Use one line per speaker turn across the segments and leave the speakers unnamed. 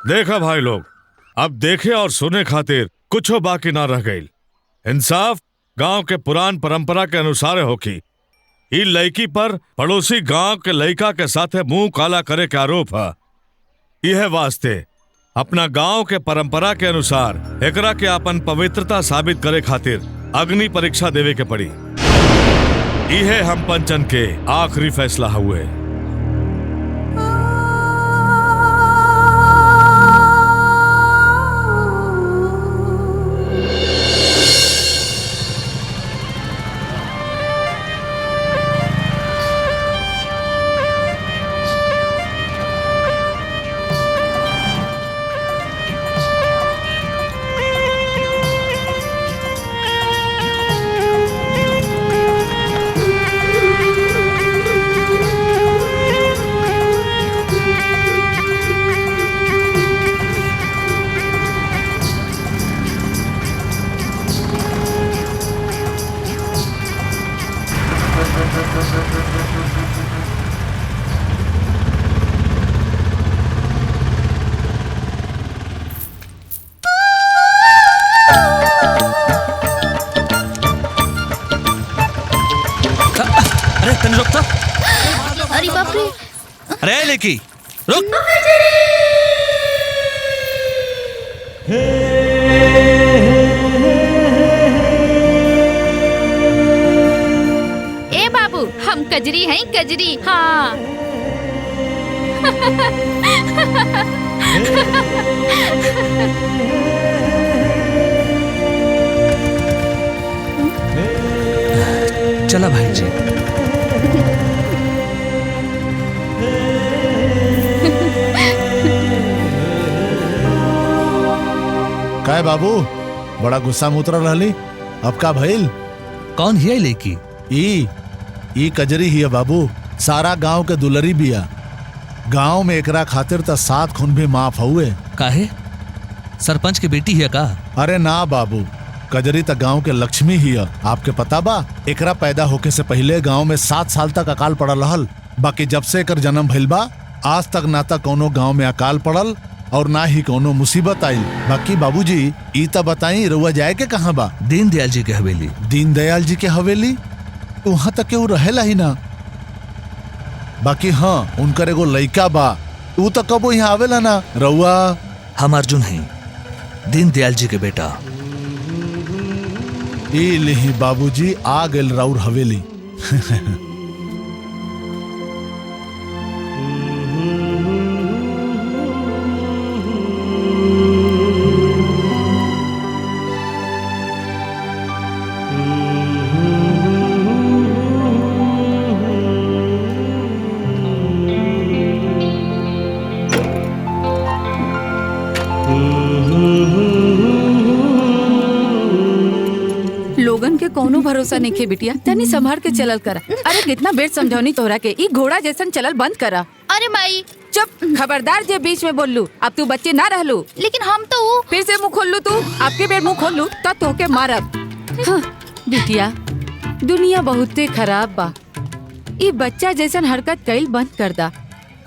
देखा भाई लोग, अब देखे और सुने खातिर कुछ बाकी ना रह गई। इंसाफ गांव के पुरान परंपरा के अनुसार होकी। ई लड़की पर पड़ोसी गांव के लड़का के साथे मुंह काला करे के आरोप है। यह वास्ते अपना गांव के परंपरा के अनुसार एकरा के अपन पवित्रता साबित करे खातिर अग्नि परीक्षा देवे के पड़ी। यह हम पंचन के आखिरी फैसला हुए।
अरे बाप रे!
अरे लेकी रुक!
ए बाबू, हम कजरी हैं, कजरी। हाँ।
चला भाई जी।
काय बाबू, बड़ा गुस्सा में उतर रहली? अब का भइल?
कौन है लेकी?
ई कजरी ही है बाबू। सारा गांव के दुलरी बिया। गांव में एकरा खातिर त 7 खून भी माफ हुए।
काहे? सरपंच के बेटी है का?
अरे ना बाबू, कजरी त गांव के लक्ष्मी ही है। आपके पता बा, एकरा पैदा होके से पहले गांव में 7 साल तक अकाल पड़ल रहल। बाकी जब से एकर जन्म भइल बा, आज तक ना त कोनो गांव में अकाल पड़ल और ना ही कोनो मुसीबत आइल। बाकी बाबूजी, ई त बताई रउआ जाए के कहाँ बा?
दीनदयाल जी के हवेली।
दीनदयाल जी के हवेली? वहां तक केहू रहेला ही ना। बाकी हाँ, उनकर एगो लइका बा, तू तो कबो यहाँ आवेला ना। रउआ?
हम अर्जुन हैं, दीनदयाल जी के बेटा।
ई लिही बाबूजी, आ गेल राउर हवेली।
भरोसा नहीं खे बिटिया, तनी संभाल के चलल करा। अरे कितना बेर समझौनी तोहरा के, ई घोड़ा जैसन चलल बंद करा।
अरे माई
चुप, खबरदार जे बीच में बोललू। अब तू बच्चे ना रहलू,
लेकिन हम तो
फिर से मुंह खोल लू तू। आपके बेर मुंह खोल लू तब तोहके मारब। हाँ, बिटिया दुनिया बहुते खराब बा। ई बच्चा जैसन हरकत कईल बंद कर दा।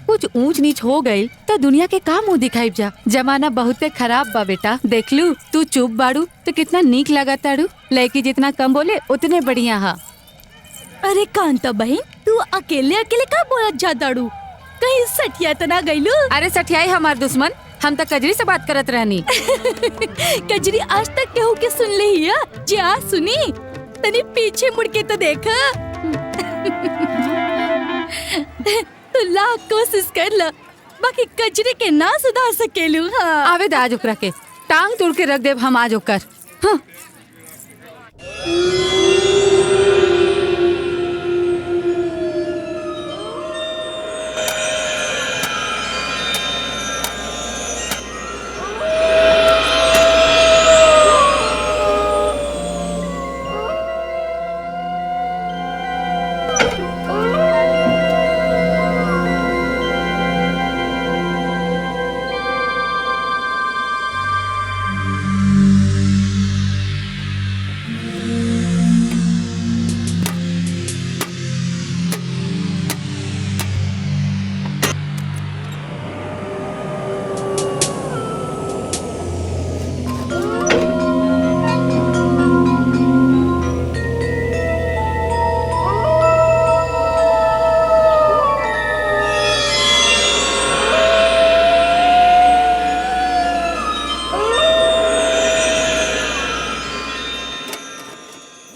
कुछ ऊंच नीच हो गई तो दुनिया के का मुंह दिखाई जा। जमाना बहुते खराब बा बेटा। देख लू तू चुप बाड़ू तो कितना नीक लगा ताड़ू। लड़की जितना कम बोले उतने बढ़िया हा।
अरे कांता बहन, तू अकेले अकेले का बोलत जाताड़ू? कहीं सटिया तो ना गईलू?
अरे सठियाई हमार दुश्मन, हम तो कजरी से बात करत रहनी।
कजरी आज तक केहू के सुन ले हिया? जे आज सुनी तनी पीछे मुड़ के तो देखा। तू लाख कोशिश कर ल, बाकी कजरी के ना सुधार सकेलू। हाँ
आवे दा आज ओकरा के टांग तोड़ के रख देव हम आज ओकर। हाँ।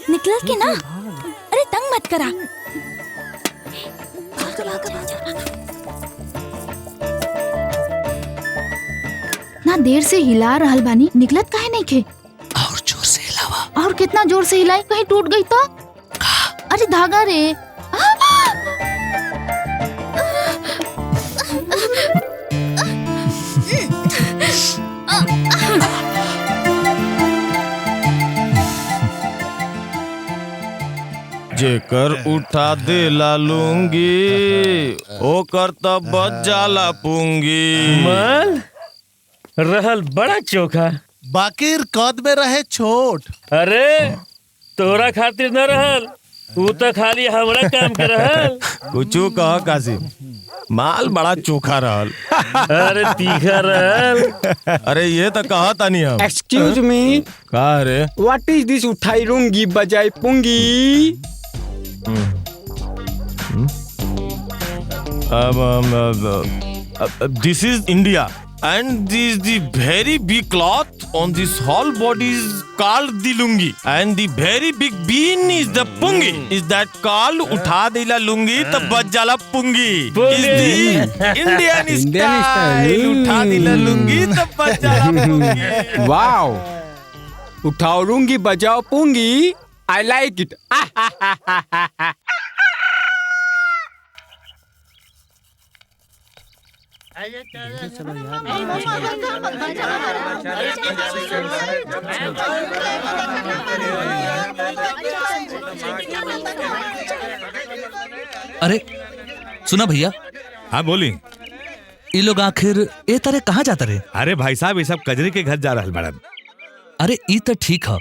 निकल के ना, अरे तंग मत करा।
ना देर से हिला रहल बानी, निकलत काहे नहीं खे?
और जोर से हिलावा।
और कितना जोर से हिलाई, कहीं टूट गई तो? अरे धागा रे।
जेकर उठा दे ला लूंगी ओकर तब बच जाला पूंगी।
माल रहल बड़ा चोखा,
बाकिर कद में रहे छोट।
अरे तोरा खातिर न रहल, तू तो खाली हमरा काम के रहल।
कुछू कह कासिम, माल बड़ा चोखा रहल।
अरे तीखा रहल।
अरे ये तो कहा था नहीं हम।
एक्सक्यूज मी,
का रे?
व्हाट इज दिस उठाई लूंगी बजाय पुंगी?
This is India and this the very big cloth on this whole body is called the lungi and the very big bean is the pungi. Is that called utha dela lungi tab bach jala pungi? Is the Indian style utha dela lungi tab bach jala pungi.
Wow, उठाओ लूंगी बजाओ पुंगी, I like it.
अरे सुना भैया,
हाँ बोली।
ये लोग आखिर ए तरह कहाँ जाता रहे?
अरे भाई साहब ये सब कजरी के घर जा रहल बड़न।
अरे ई तो ठीक है,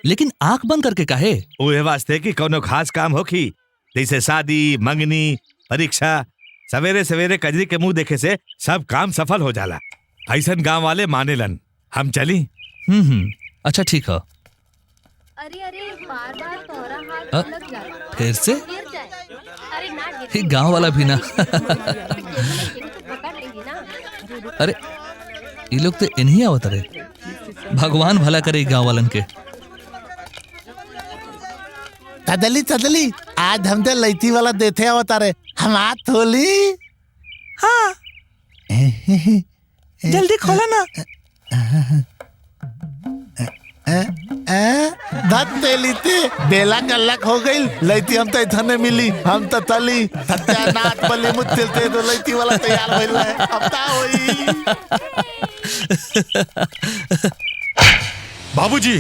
लेकिन आंख बंद करके काहे?
ओहे वास्ते कि कोनो खास काम होखी, जैसे शादी, मंगनी, परीक्षा। सवेरे सवेरे कजरी के मुंह देखे से सब काम सफल हो जाला। ऐसन गांव वाले मानेलन। हम चली?
अच्छा ठीक है।
अरे अरे बार-बार तोहरा हाथ लग जाए।
फिर से
गिर जाए। अरे ना गिर।
ये गांव वाला भी ना। अरे ये लोग तो इन्हीं आवत रहे। भगवान भला करे गांव वालन के।
तदली तदली, आज हम तो लैती वाला देते अवतारे। हम हाथ थोली।
हाँ जल्दी खोला ना।
तेलीते बेला कल्लक हो गई। लैती हम तो इथने मिली, हम तो तली सत्यानाथ बली मुत्तिलते तो लैती वाला तैयार भइल है। अब ता होई।
बाबूजी,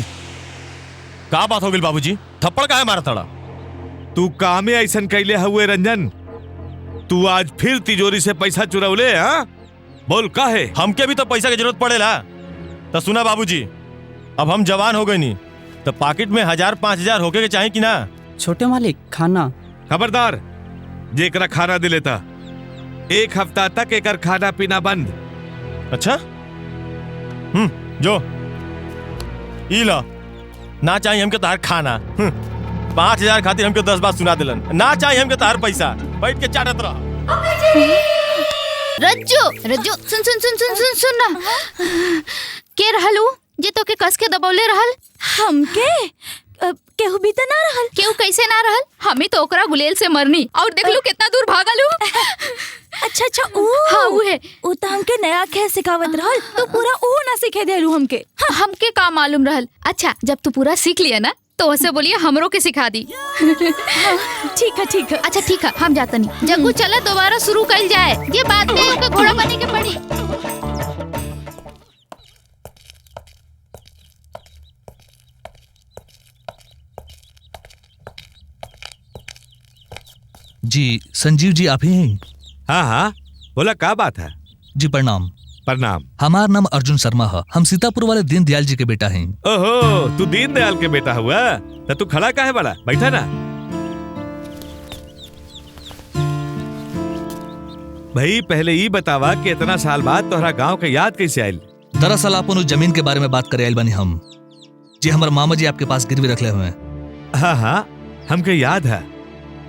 का बात हो गई बाबूजी? थप्पड़ काहे मारा तड़ा?
तू कामे ऐसन कैले हुए रंजन? तू आज फिर तिजोरी से पैसा चुरौले? हाँ, बोल काहे?
हमके भी तो पैसा की जरूरत पड़ेला। तो सुना बाबूजी, अब हम जवान हो गए नी, तो पॉकेट में 1000-5000 होके के चाहिए कि ना?
छोटे मालिक खाना।
खबरदार, जेकरा खाना दे लेता 1 हफ्ता तक एकर खाना पीना बंद।
अच्छा, जो ई ला, ना चाहिए हमके तार खाना। 5000 खातिर हमके 10 बात सुना दिलन। ना चाहिए हमके तार पैसा, बैठ के चाटत रह।
रज्जू रज्जू सुन सुन सुन सुन सुन सुन ना। के रहलू जे तो के कस के दबौले रहल? हमके केहू भी तो ना रहल। केहू कैसे ना रहल? हमें तो ओकरा गुलेल से मरनी और देख लू कितना दूर भागलू। अच्छा अच्छा ओ हां उहे ओ त हमके नया खे सिखावत रहल तो पूरा ओ ना सिखे देलू हमके। हमके का मालूम रहल। अच्छा जब तू पूरा सीख लिया ना तो उसे बोलिए हमरो के सिखा दी। ठीक है ठीक है। अच्छा ठीक है हम जाता नहीं। जग्गू चला दोबारा शुरू कर जाए। ये बात नहीं है घोड़ा बने के पड़ी।
जी संजीव जी आप ही हैं?
हाँ हाँ, बोला क्या बात है?
जी प्रणाम।
प्रणाम।
हमार नाम अर्जुन शर्मा है। हम सीतापुर वाले दीनदयाल जी के बेटा हैं।
ओहो, तू दीनदयाल के बेटा हुआ? तो तू खड़ा काहे बड़ा? बैठा ना। भाई पहले ही बतावा कि इतना साल बाद तोहरा गांव के याद कैसे आयल?
दरअसल अपन उस जमीन के बारे में बात करे आयल बनी हम। जी हमारे मामा जी आपके पास गिरवी रखले हुए हैं।
हाँ हाँ, हमके याद है।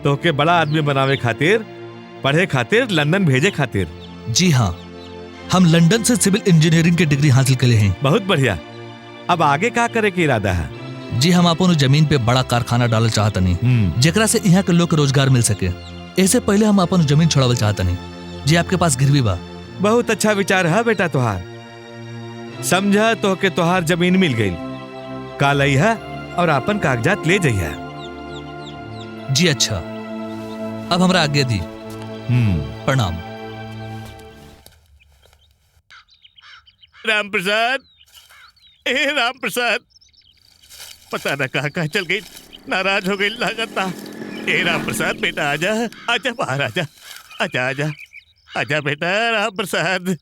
तो के बड़ा आदमी बनावे खातिर, पढ़े खातिर, लंदन भेजे खातिर।
जी हाँ, हम लंदन से सिविल इंजीनियरिंग की डिग्री हासिल करे हैं।
बहुत बढ़िया। अब आगे क्या करे के इरादा है?
जी हम अपन जमीन पे बड़ा कारखाना डालल चाहतनी, जेकरा से यहाँ के लोग के रोजगार मिल सके। ऐसे पहले हम अपन जमीन छोड़ावल चाहतनी। जी आपके पास गिरवी बा?
बहुत अच्छा विचार है बेटा तुहार। समझा तो के तुहार जमीन मिल गई, काल आई है और अपन कागजात ले जाइए।
जी अच्छा, अब हमरा आज्ञा दी। प्रणाम।
राम प्रसाद, ए राम प्रसाद, पता न कहाँ चल गई, नाराज हो गई लागता। ए राम प्रसाद बेटा आजा, आजा बाहर आजा, आजा आजा आजा बेटा राम प्रसाद,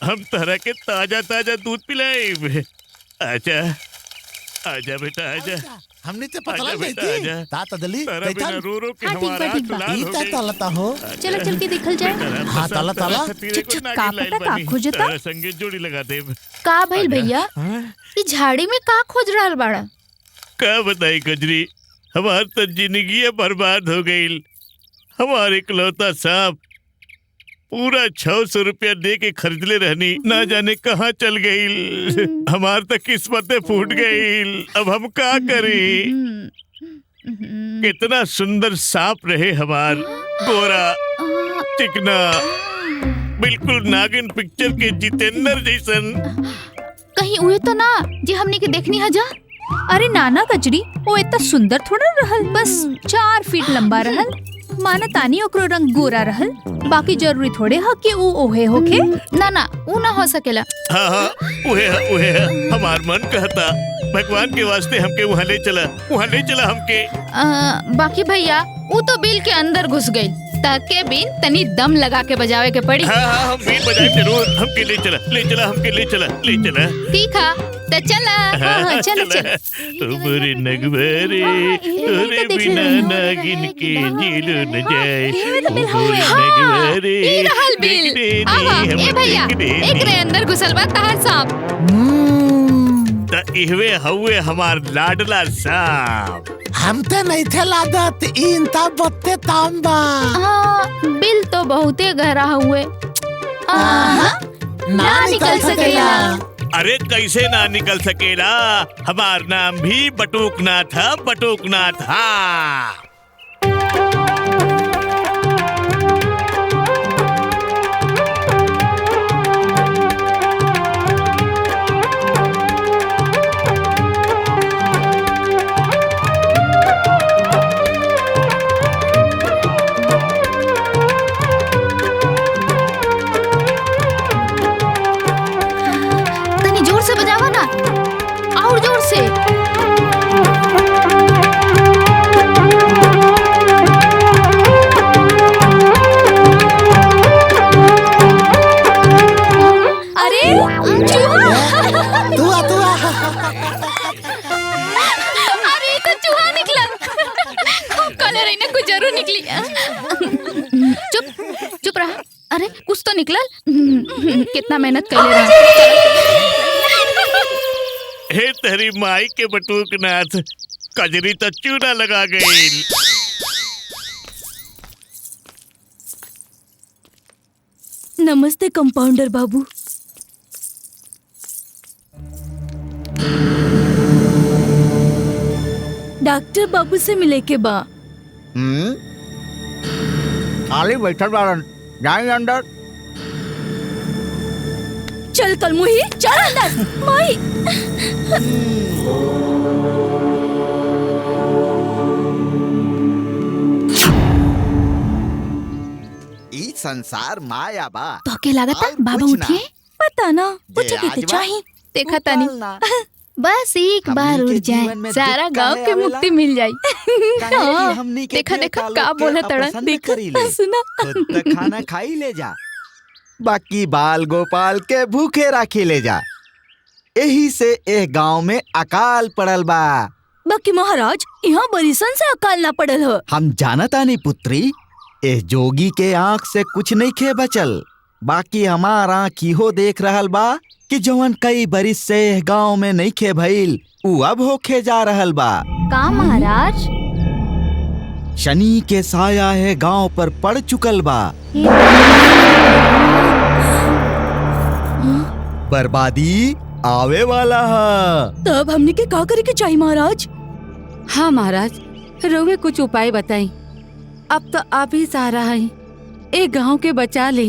हम तरह के ताजा ताजा दूध पिलाए। आजा आजा बेटा आजा।
हमने तो पता
आजा
लग
बेटा,
गई
आजा।
थी ता तदली
तारा बिना रो रो के
हाँ, ठीक बा,
हमारा
ठीक बा।
लाल हो
ईता
गई।
तालता हो।
चलो चल के दिखल जाए।
हाँ ताला ताला।
चुप चुप का पता का खोजता?
तारा संगे जोड़ी लगा दे।
का भइल भैया? ई झाड़ी में का खोज रहल बाड़ा?
क्या बताई कजरी, हमार तो जिंदगी बर्बाद हो गई। हमारे इकलौता सांप पूरा 600 रुपया दे के खरीदले रहनी, ना जाने कहाँ चल गई। हमार तो किस्मतें फूट गई। अब हम क्या करें? कितना सुंदर सांप रहे हमार, गोरा चिकना, बिल्कुल नागिन पिक्चर के जितेंद्र जैसन।
कहीं उहे तो ना जे हमने के देखनी है जा? अरे नाना कचरी, वो इतना सुंदर थोड़ा रहल, बस 4 फीट लंबा रहल। माना तानी ओकरो रंग गोरा रहल, बाकी जरूरी थोड़े ह कि ऊ ओहे होके। ना ना ऊ ना हो सकेला।
हाँ हाँ, उहे है। हमार मन कहता भगवान के वास्ते हमके वहाँ ले चला, वहाँ ले चला हमके।
बाकी भैया ऊ तो बिल के अंदर घुस गई, ताके बिन तनी दम लगा के बजावे के पड़ी।
हाँ हाँ, हम बीन बजाए जरूर। हमके ले चला, ले चला, हमके ले चला, ले चला।
ठीक है तो चला। हाँ, चलो चलो।
तुम्हारे नगवारे, तोरे बिना नागिन के जिलो न जाए। तुम्हारे नगवारे,
ई रहल बिल। आवा ए भैया, एकरे अंदर घुसल बा तार सांप।
त इहवे हउए हमार लाडला सांप।
हम ते नहीं थे लादत, इंता बत्ते तांबा।
हाँ, बिल तो बहुते गहरा हुए। ना निकल सकेला।
अरे कैसे ना निकल सकेला? हमार नाम भी बटुकनाथ है, बटुकनाथ। हाँ
तनी जोर से बजावा ना, और जोर से। चुप चुप रहा। अरे कुछ तो निकलल। कितना मेहनत कर ले रहा।
हे तेरी माई के बटूकनाथ, कजरी तो चूना लगा गई।
नमस्ते कंपाउंडर बाबू। डॉक्टर बाबू से मिले के बा।
खाली बैठल बाड़न, जाए अंदर।
चल कलमुही, चल अंदर। माई
ई संसार माया बा।
तो के लागता बाबा उठे?
पता ना, पूछे के चाही।
देखा तानी बस एक बार उड़ जाए सारा गांव के मुक्ति मिल जाई। देखा देखा का बोला तड़न।
देखा सुना।
खुद तक खाना खाई ले जा, बाकी बाल गोपाल के भूखे राखी ले जा। यही से एह गांव में अकाल पड़ल बा।
बाकी महाराज यहाँ बरिसन से अकाल ना पड़ल हो।
हम जानता नहीं पुत्री, एह जोगी के आँख से कुछ नहीं खे बचल। बाकी हमार आँख इहो देख रहल बा कि जवन कई बरिस से एह गांव में नहीं खे भइल, उ अब होखे जा रहल बा।
का महाराज?
शनि के साया है गांव पर पड़ चुकल बा। बर्बादी आवे वाला है।
तब हमने के का करे के चाहिए महाराज?
हाँ महाराज, रोवे कुछ उपाय बताई। अब तो आप ही सहारा है। एक गांव के बचा ले,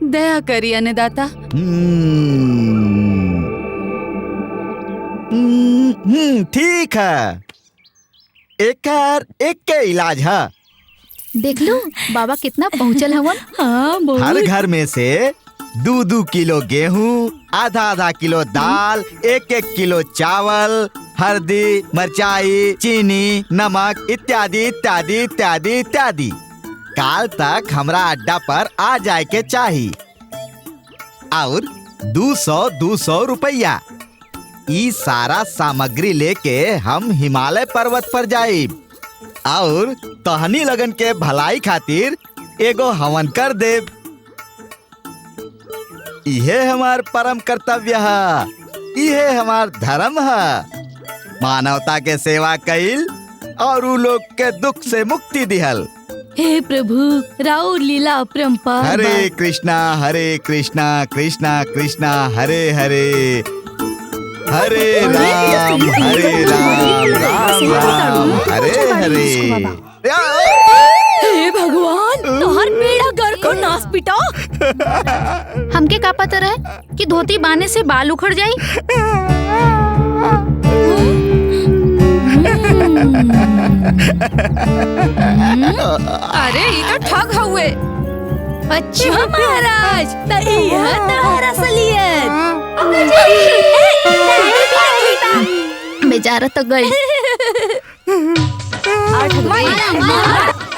दया करी अन्नदाता।
ठीक है, एक के इलाज है।
देख लो बाबा कितना पहुँचल हवन।
हाँ
हर घर में से 2-2 किलो गेहूं, आधा किलो दाल, 1-1 किलो चावल, हल्दी, मिर्चाई, चीनी, नमक इत्यादि इत्यादि इत्यादि इत्यादि काल तक हमरा अड्डा पर आ जाए के चाहिए। और 200 रुपया। ई सारा सामग्री लेके हम हिमालय पर्वत पर जाइब और तहनी लगन के भलाई खातिर एगो हवन कर देब। इहे हमार परम कर्तव्य है, इहे हमार धर्म है। मानवता के सेवा कईल और उ लोग के दुख से मुक्ति दिहल।
हे प्रभु, राउ लीला अपरंपार।
हरे कृष्णा कृष्णा कृष्णा हरे हरे, हरे राम राम राम हरे हरे।
हे भगवान, तोहर बेड़ा गर को नास पिटा।
हमके का पता रहे कि धोती बांधने से बाल उखड़ जाई।
अरे ये तो ठग हुए।
अच्छा महाराज, तहरा सलियत।
बेचारा तो गई।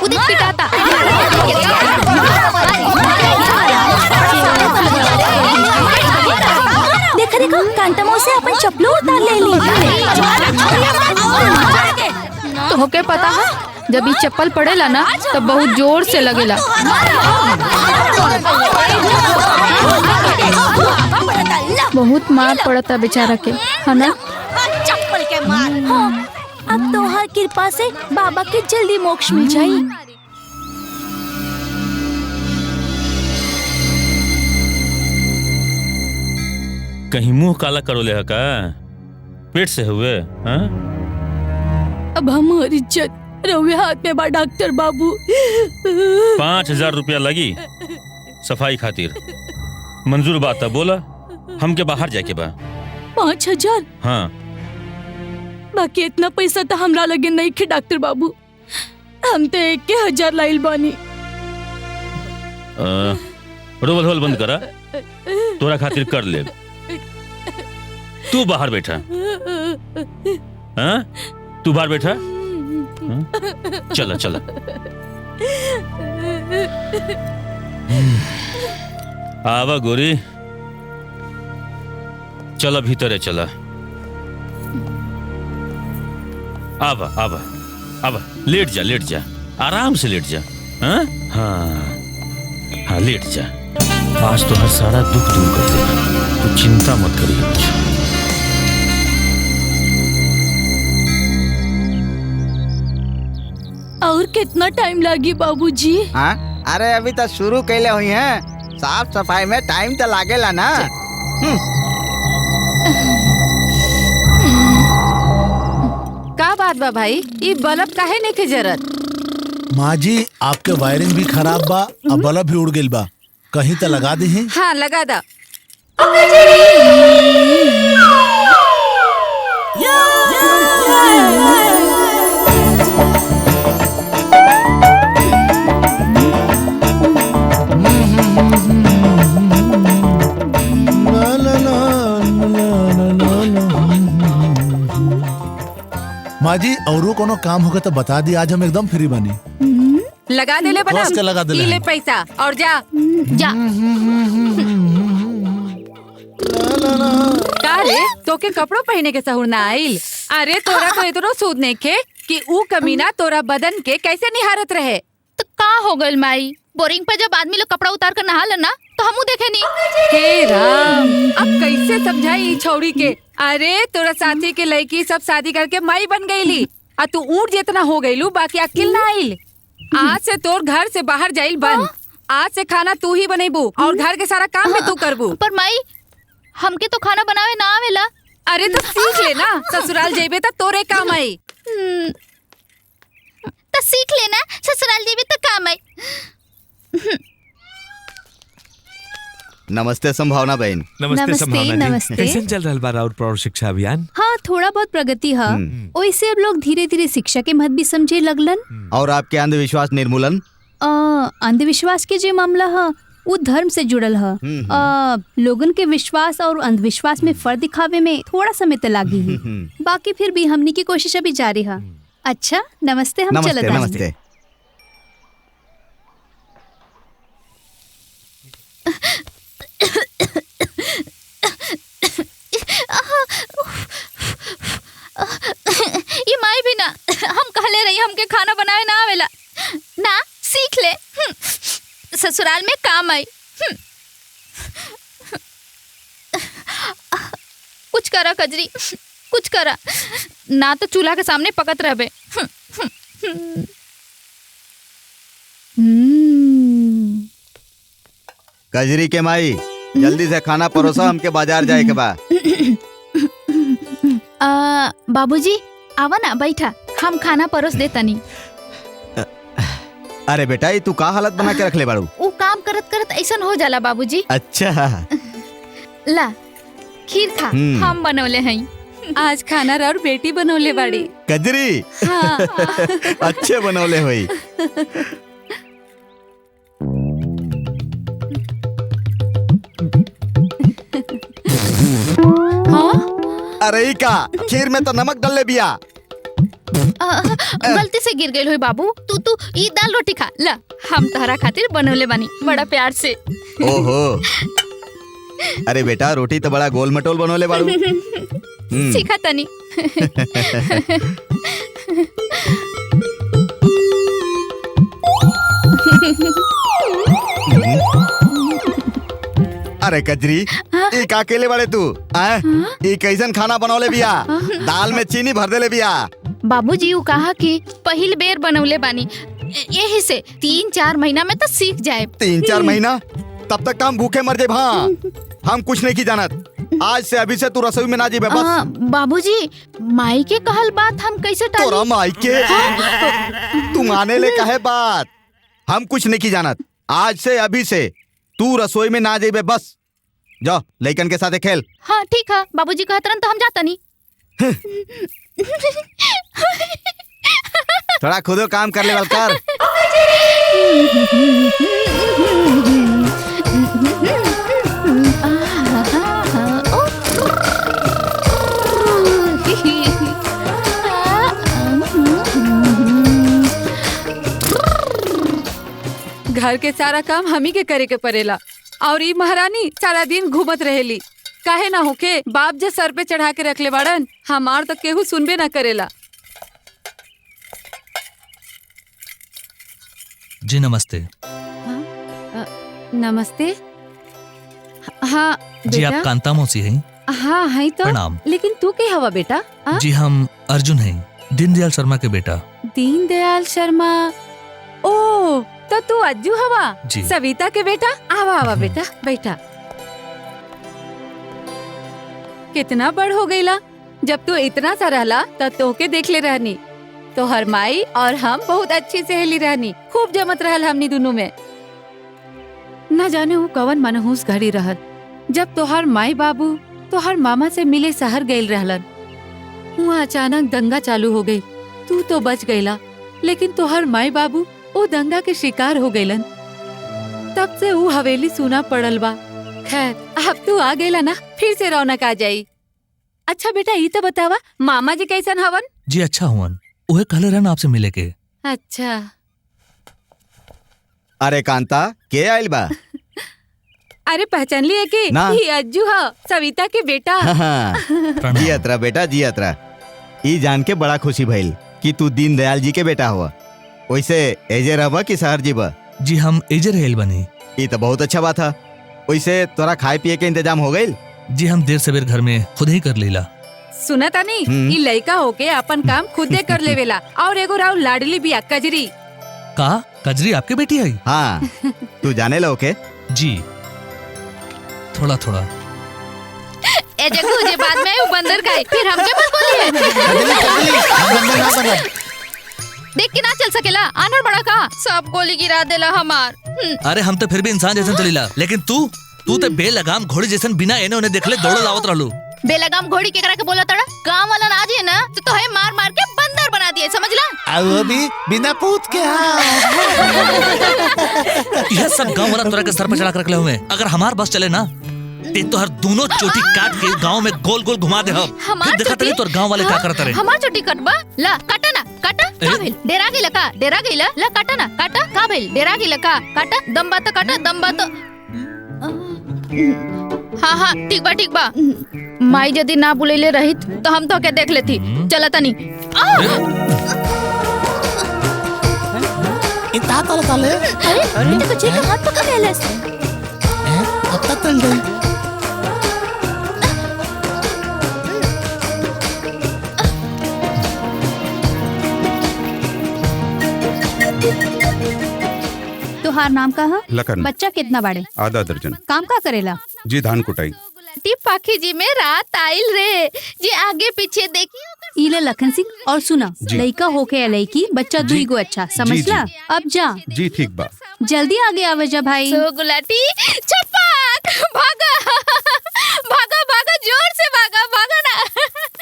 उदित पिटाता।
देखा देखा, कांटमो से अपन चप्पलों उतार ले ली।
तो होके पता है, जब ये चप्पल पड़ेला ना तब बहुत जोर से लगेला। बहुत मार पड़ता बेचारा के, है ना?
चप्पल के मार। हाँ, अब तोहर कृपा से बाबा के जल्दी मोक्ष मिल जाई।
कहीं मुंह काला करो ले का? पेट से हुए? हाँ?
अब हमारी इज्जत रवे हाथ में बा डॉक्टर बाबू।
5,000 रुपया लगी सफाई खातिर। मंजूर बात है, बोला हमके बाहर जाके बा।
5,000?
हाँ।
बाकी इतना पैसा तो हमरा लगे नहीं खे डॉक्टर बाबू। हम तो 1,000 लाइल बानी।
रोवल होल बंद करा, तोरा खातिर कर ले। तू बाहर बैठा। हाँ? तू बाहर बैठा। चला चला। आवा गोरी, चला भीतर है, चला। आवा आवा आवा, लेट जा आराम से लेट जा। हाँ हाँ हाँ, लेट जा। आज तो हर सारा दुख दूर कर देगा, तू चिंता मत करिए कुछ।
और कितना टाइम लगी बाबूजी?
हाँ, अरे अभी तो शुरू कैले हुई हैं। साफ सफाई में टाइम तो लागेला ना।
का बात बा भाई, ये बल्ब काहे नहीं के जरत?
माँ जी, आपके वायरिंग भी खराब बा और बल्ब भी उड़ गइल बा, कहीं तो लगा दी है।
हाँ लगा दा।
माँ जी, औरो कोनो काम होगा तो बता दी, आज हम एकदम फ्री बनी।
लगा दे ले बल्ब,
बस के लगा दे ले।
ले पैसा और जा
जा।
का रे, तो के कपड़ों पहने के सहूर ना आइल? अरे तोरा तो इतनो सूद नहीं के कि ऊ कमीना तोरा बदन के कैसे निहारत रहे।
तो का हो गइल माई? बोरिंग पे जब आदमी लोग कपड़ा उतार कर नहा लेना तो हमू देखे नहीं।
हे राम, अब कैसे समझाई छौड़ी के? अरे तोरा साथी के लड़की सब शादी करके माई बन गईली, आ तू ऊँट जितना हो गईलू, बाकी अकिल ना आइल। आज से तोर घर से बाहर जाइल बंद। आज से खाना तू ही बनेबू और घर के सारा काम भी तू करबू।
पर माई, हमके तो खाना बनावे ना आवेला।
अरे तो सीख लेना, ससुराल जेबे तो तोरे काम आई।
तो सीख लेना, ससुराल जेबे तो काम आई।
नमस्ते संभावना बहन।
नमस्ते संभावना जी।
नमस्ते।
कैसे चल रहा बा और प्रौढ़ शिक्षा अभियान?
हाँ, थोड़ा बहुत प्रगति है। ओइसे अब लोग धीरे धीरे शिक्षा के महत्व भी समझे लगलन।
और आपके अंधविश्वास निर्मूलन?
अंधविश्वास के जो मामला है वो धर्म से जुड़ल है। लोगन के विश्वास और अंधविश्वास में फर्क दिखावे में थोड़ा समय तो लागी ही। बाकी फिर भी हमनी की कोशिश अभी जारी है। अच्छा, नमस्ते, हम चलत आनी।
नमस्ते।
ये माई भी ना, हम कहले रही हमके खाना बनावे ना आवेला ना, सीख ले। ससुराल में काम आई। कुछ करा कजरी, कुछ करा ना तो चूल्हा के सामने पकत रहबे।
कजरी के माई, जल्दी से खाना परोसा, हमके बाजार जाए के बा।
बाबूजी आवा ना, बैठा, हम खाना परोस देतनी।
अरे बेटा, ये तू का हालत बना के रख ले बाड़ू?
वो काम करत करत ऐसन हो जाला बाबूजी।
अच्छा,
ला खीर खा, हम बनौले हई।
आज खाना और बेटी बनौले बाड़ी।
कजरी।
हाँ।
अच्छे बनौले हुई। अरे ई का खीर में तो नमक डाल ले बिया।
गलती से गिर गई हुई बाबू। तू ई दाल रोटी खा। ला, हम तहरा खातिर बनौले बानी बड़ा प्यार से।
ओहो, अरे बेटा, रोटी तो बड़ा गोल मटोल बनौले बाड़ू।
सीखा तनी।
अरे कजरी, ई का अकेले बाड़े तू? ई कैसन खाना बनौले बिया? दाल में चीनी भर देले बिया।
बाबूजी वो कहा कि पहिल बेर बनौले बानी, यही से 3-4 महीना में तो सीख जाए।
3-4 महीना? तब तक हम भूखे मर जाए। हाँ, हम कुछ नहीं की जानत। आज से अभी से तू रसोई में ना जीबे बस।
बाबूजी, माई के कहल बात हम कैसे टाली?
तोरा माई के? तू माने ले कहे बात? हम कुछ नहीं की जानत। आज से अभी से तू रसोई में ना जीबे बस। जाओ लइकन के साथ खेल।
हाँ ठीक है, बाबूजी कहतरन तो हम जाता नहीं।
थोड़ा खुदो काम कर ले वाल कर।
घर के सारा काम हमी के करे के पड़ेला और ई महारानी सारा दिन घूमत रहेली। काहे ना होके बाप जे सर पे चढ़ा के रखले बाड़न, हमार तो केहू सुनबे ना करेला।
जी नमस्ते।
नमस्ते। हाँ
जी आप
बेटा।
कांता मौसी हैं?
हाँ है तो।
प्रणाम।
लेकिन तू के हवा बेटा? आ?
जी हम अर्जुन हैं, दीनदयाल शर्मा के बेटा।
दीनदयाल शर्मा। ओ तो तू अज्जू हवा?
जी।
सविता के बेटा। आवा आवा बेटा बैठा। कितना बड़ हो गईला। जब तू इतना सा रहला तब तोके देख ले रहनी। तो हर माई और हम बहुत अच्छी सहेली रहनी। खूब जमत रहल हमनी दोनों में। न जाने वो कवन मनहूस घड़ी रहल जब तोहर माई बाबू तोहर मामा से मिले शहर गईल रहलन। वहाँ अचानक दंगा चालू हो गई। तू तो बच गईला, लेकिन तोहर माई बाबू वो दंगा के शिकार हो गईलन। तब से वो हवेली सुना पड़ल बा। खैर अब तू आ गईला ना, फिर से रौनक आ जाई। अच्छा बेटा ये तो बतावा मामा जी कैसन हवन?
जी अच्छा हुवन, उहे कहले रहन आपसे मिले के।
अच्छा।
अरे कांता के आइल बा?
अरे पहचान लिए के
ना।
ये अज्जू है, सविता के बेटा।
जियतरा बेटा जियतरा। ई जान के बड़ा खुशी भइल कि तू दीनदयाल जी के बेटा हुआ। वैसे एजे रहबा कि शहर जीबा?
जी हम एजे रहेल बनी।
ई तो बहुत अच्छा बात है। वैसे तोरा खाए पिए के इंतजाम हो गइल?
जी हम देर सवेर घर में खुद ही कर लेला।
सुना तानी ये लड़का होके अपन काम खुदे कर लेवेला। और एगो राव लाडली बिया कजरी।
का कजरी आपके बेटी है?
हाँ तू जाने लो के?
जी थोड़ा थोड़ा।
ए जग्गू जे बाद में वो बंदर का है, फिर हमके मत बोलिए। देख के ना चल सकेला, आनर बड़ा का सब गोली गिरा देला हमार।
अरे हम तो फिर भी इंसान जैसन चलीला, लेकिन तू तो बेलगाम घोड़ी जैसन बिना एने ओने देखले दौड़ल आवत रहलू।
बेलगाम घोड़ी केकरा के बोला तड़ा? गांव वाला ना जे ना तो तोहे मार मार के बंदर बना दिए, समझला?
अब वो भी बिना पूत के।
यह सब गांव वाला तोरा के सर पे चढ़ा कर रखले हुए। अगर हमार बस चले ना ते तो हर दोनों चोटी काट के गांव में गोल गोल घुमा दे हम। फिर देखा तनी तोर गांव वाले का करत रहे।
हमार चोटी कटबा ला काटा ना काटा का भेल डेरा गेला का डेरा गेला ला काटा ना काटा का भेल डेरा गेला का काटा दम बात काटा दम बात। हाँ हाँ ठीक बा। माई यदि ना बुलेले रहित तो हम तो के देख लेती। चला तनी
इतना ताले
अरे तो कुछ का हाथ पकड़ लेलस।
अब तक चल गई।
तुहार नाम का है?
लखन।
बच्चा कितना बड़े?
आधा दर्जन।
काम का करेला?
जी धान कुटाई।
टी पाखी जी में रात आइल रे जी आगे पीछे देखी।
इले लखन सिंह और सुना
जी।
लड़का होके या लड़की बच्चा दुई गो अच्छा समझला। अब जा
जी ठीक बा।
जल्दी आगे आवे जा भाई।
सो गुलाटी छपाक भागा भागा भागा जोर से भागा भागा ना।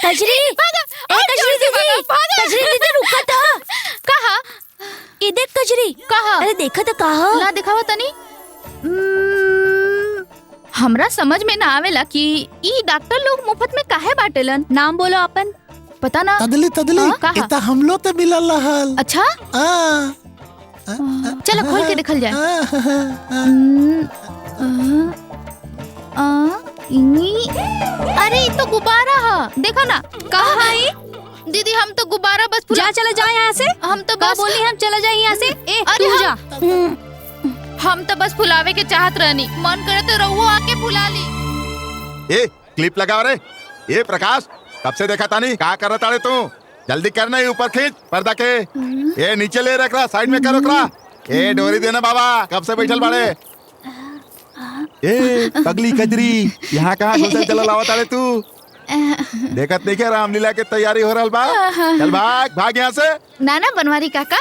कजरी
भागा
ए कजरी दीदी कजरी दीदी रुका था।
कहा
ये देख कजरी।
कहा
अरे देखा तो कहा
ना दिखावा तनी। हमरा समझ में ना आवेला कि ई डॉक्टर लोग मुफ्त में काहे बाटेलन।
नाम बोलो अपन।
पता ना
तदली इता हम लोग तो मिलल रहल।
अच्छा चलो खोल के देखल जाए। अरे ये तो गुब्बारा है, देखो ना। कहाँ है दीदी? हम तो गुब्बारा बस
जा चला जाए यहाँ से।
हम तो बस
बोली हम चला जाए यहाँ से। ए
अरे
तू जा।
हम तो बस फुलावे के चाहत रहनी, मन करे तो रहुओ आके फुला ली।
ए क्लिप लगा रे। ये प्रकाश कब से देखा तानी क्या कर रहा तू? जल्दी करना, ये ऊपर खींच पर्दा के। ये नीचे ले रख रहा, साइड में कर रख रहा। ए डोरी देना बाबा, कब से बैठल बाड़े? ए पगली कजरी यहाँ कहाँ घुसल चला लावत आड़े तू? देखत नहीं क्या रामलीला के तैयारी हो रहल बा? चल भाग यहाँ से।
नाना बनवारी काका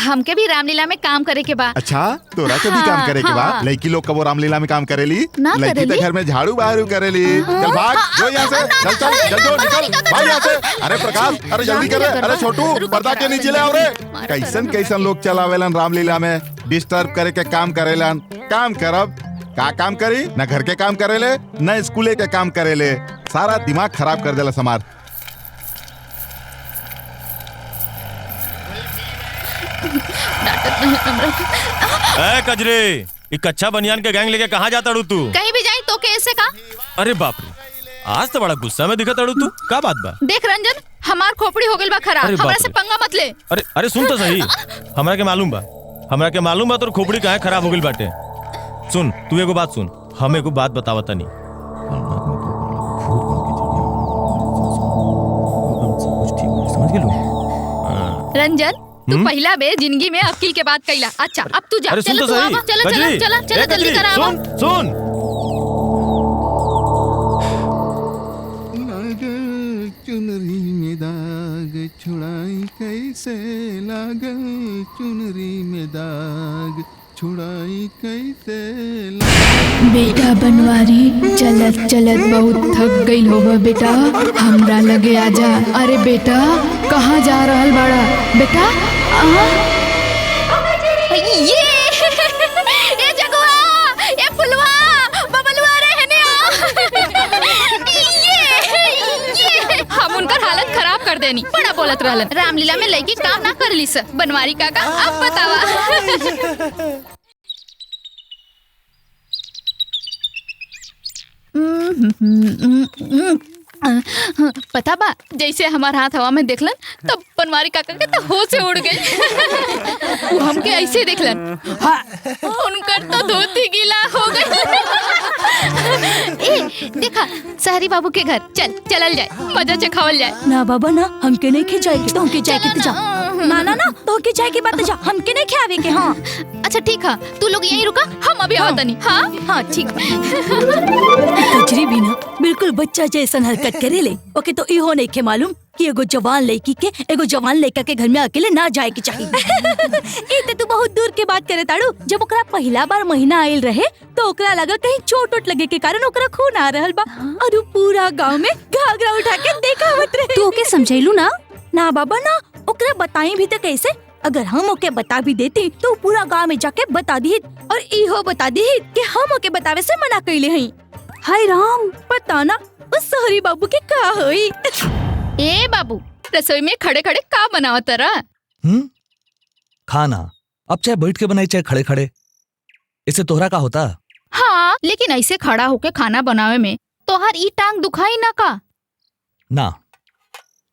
हमके भी रामलीला में काम करे के बा।
अच्छा तोरा के भी काम करे के बा? लड़की लोग कबो रामलीला में काम करेली?
ना
लड़की
करेली।
तो घर में झाड़ू बहारू करेली। चल भाग जो यहाँ से, चल चल जल्दी निकल भाग यहाँ से। अरे प्रकाश अरे जल्दी कर, अरे छोटू पर्दा के नीचे ले आओ रे। कैसन कैसन लोग चलावेलन रामलीला में, डिस्टर्ब करे के काम करेलन। काम करब का काम करी? न घर के काम करेले न स्कूले के काम करेले, सारा दिमाग खराब कर देला समाज।
ए कजरे, ये कच्चा बनियान के गैंग लेके कहाँ जाता तू?
कहीं भी जाई तो कैसे का?
अरे बाप रे, आज तो बड़ा गुस्सा में दिखा तू। का बात बा?
देख रंजन, हमार खोपड़ी हो गइल बा खराब,
अरे बाप
हमरा
रे।
से पंगा मत ले।
अरे सुन तो सही, हमरा के मालूम बा हमरा के मालूम बा तोर खोपड़ी काहे खराब हो गइल बाटे। सुन तू एगो बात सुन, हम एगो बात बतावत तनी। समझ गेलू?
रंजन तू पहला बे जिंदगी में अकील के बात कैला। अच्छा अब तू जा।
अरे सुन
चलो
तो
तू
सही।
आवा। चलो चलो
कजरी,
चलो चलो
ए
जल्दी
कजरी,
कर आवा।
सुन
चुनरी में दाग छुड़ाई कैसे लागल, चुनरी में दाग छुड़ाई कैसे
बेटा बनवारी चलत चलत बहुत थक गई होगा बेटा, हमरा लगे आजा। अरे बेटा कहाँ जा रहल बाड़ा बेटा?
ये जगुआ, ये फुलवा, बबलुआ रहने ये हम उनकर हालत खराब कर देनी। बड़ा बोलत रहलन। रामलीला में लड़की काम ना कर ली सर। बनवारी काका अब बतावा। पता बा जैसे हमार हाथ हवा में देखलन तब बनवारी काका के तो होश से उड़ गई। वो हमके ऐसे देखलन, उनकर तो धोती गीला हो गई। ए देखा सहरी बाबू के घर, चलल जाए, मजा चखावल जाए।
ना बाबा ना, हमके नहीं खिंचाए के, तो के जाए के जा। ना ना ना, तो के जाए के बात जा, हमके नहीं खियावे के। हाँ
अच्छा ठीक है, तू लोग यहीं रुका, हम अभी आवत नहीं। हाँ हाँ ठीक।
कजरी भी ना बिल्कुल बच्चा जैसन हरकत करे ले। ओके तो इहो नहीं के मालूम कि एगो जवान लड़की के एगो जवान लड़का के घर में अकेले ना जाए के चाहिए। ए तू बहुत दूर के बात करे ताड़ू। जब ओकरा पहला बार महीना आयल रहे तो ओकरा लगा कहीं चोट उट लगे के कारण ओकरा खून आ रहल बा, और पूरा गांव में घाघरा उठा के देखावत रहे।
तू ओके समझैलू ना?
ना बाबा ना, ओकरा बताई भी तो कैसे? अगर हम ओके बता भी देती तो पूरा गांव में जाके बता दी, और इहो बता दी कि हम ओके बतावे से मना कैले हई। हाय राम, पता ना उस सहरी बाबू के का होई।
ए बाबू, रसोई में खड़े खड़े का बनावत रहा?
खाना अब चाहे बैठ के बनाई चाहे खड़े खड़े, इससे तोहरा का होता?
हाँ लेकिन ऐसे खड़ा होके खाना बनावे में तोहार ई टांग दुखाई ना का?
ना,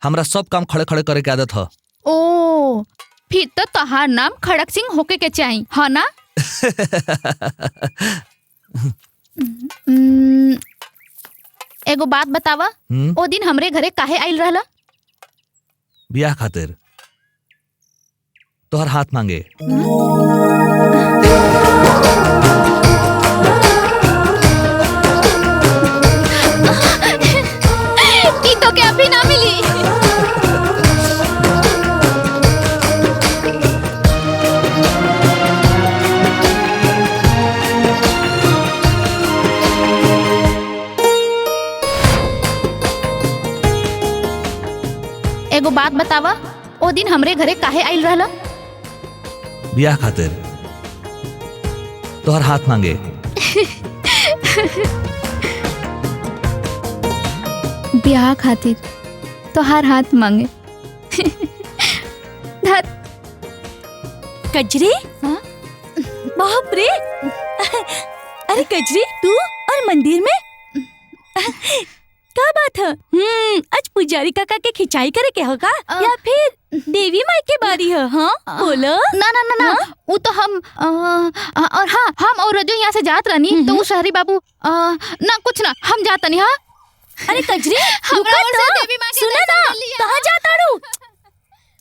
हमरा सब काम खड़े खड़े करे के आदत है।
ओ फिर तो तोहार नाम खड़क सिंह होके के चाहिए, हाँ ना? एगो बात बतावा, ओ दिन हमरे घरे काहे आइल रहला?
बियाह खातिर तोहर हाथ मांगे।
ई तो के अभी ना मिली। एगो बात बतावा, ओ दिन हमरे घरे काहे आइल रहला?
बियाह खातिर तोहर हाथ मांगे।
ब्याह खातिर तोहार हाथ मांगे।
कजरी, बाप रे। अरे कजरी, तू और मंदिर में क्या बात है? आज पुजारी काका के खिंचाई करे के होगा या फिर देवी माई के बारी है? हाँ बोलो।
ना ना ना ना, वो तो हम और हाँ हम और रजो यहाँ से जात रहनी तो वो शहरी बाबू ना कुछ ना, हम जात नहीं। हाँ
अरे कजरी सुना ना, कहाँ जाता रू?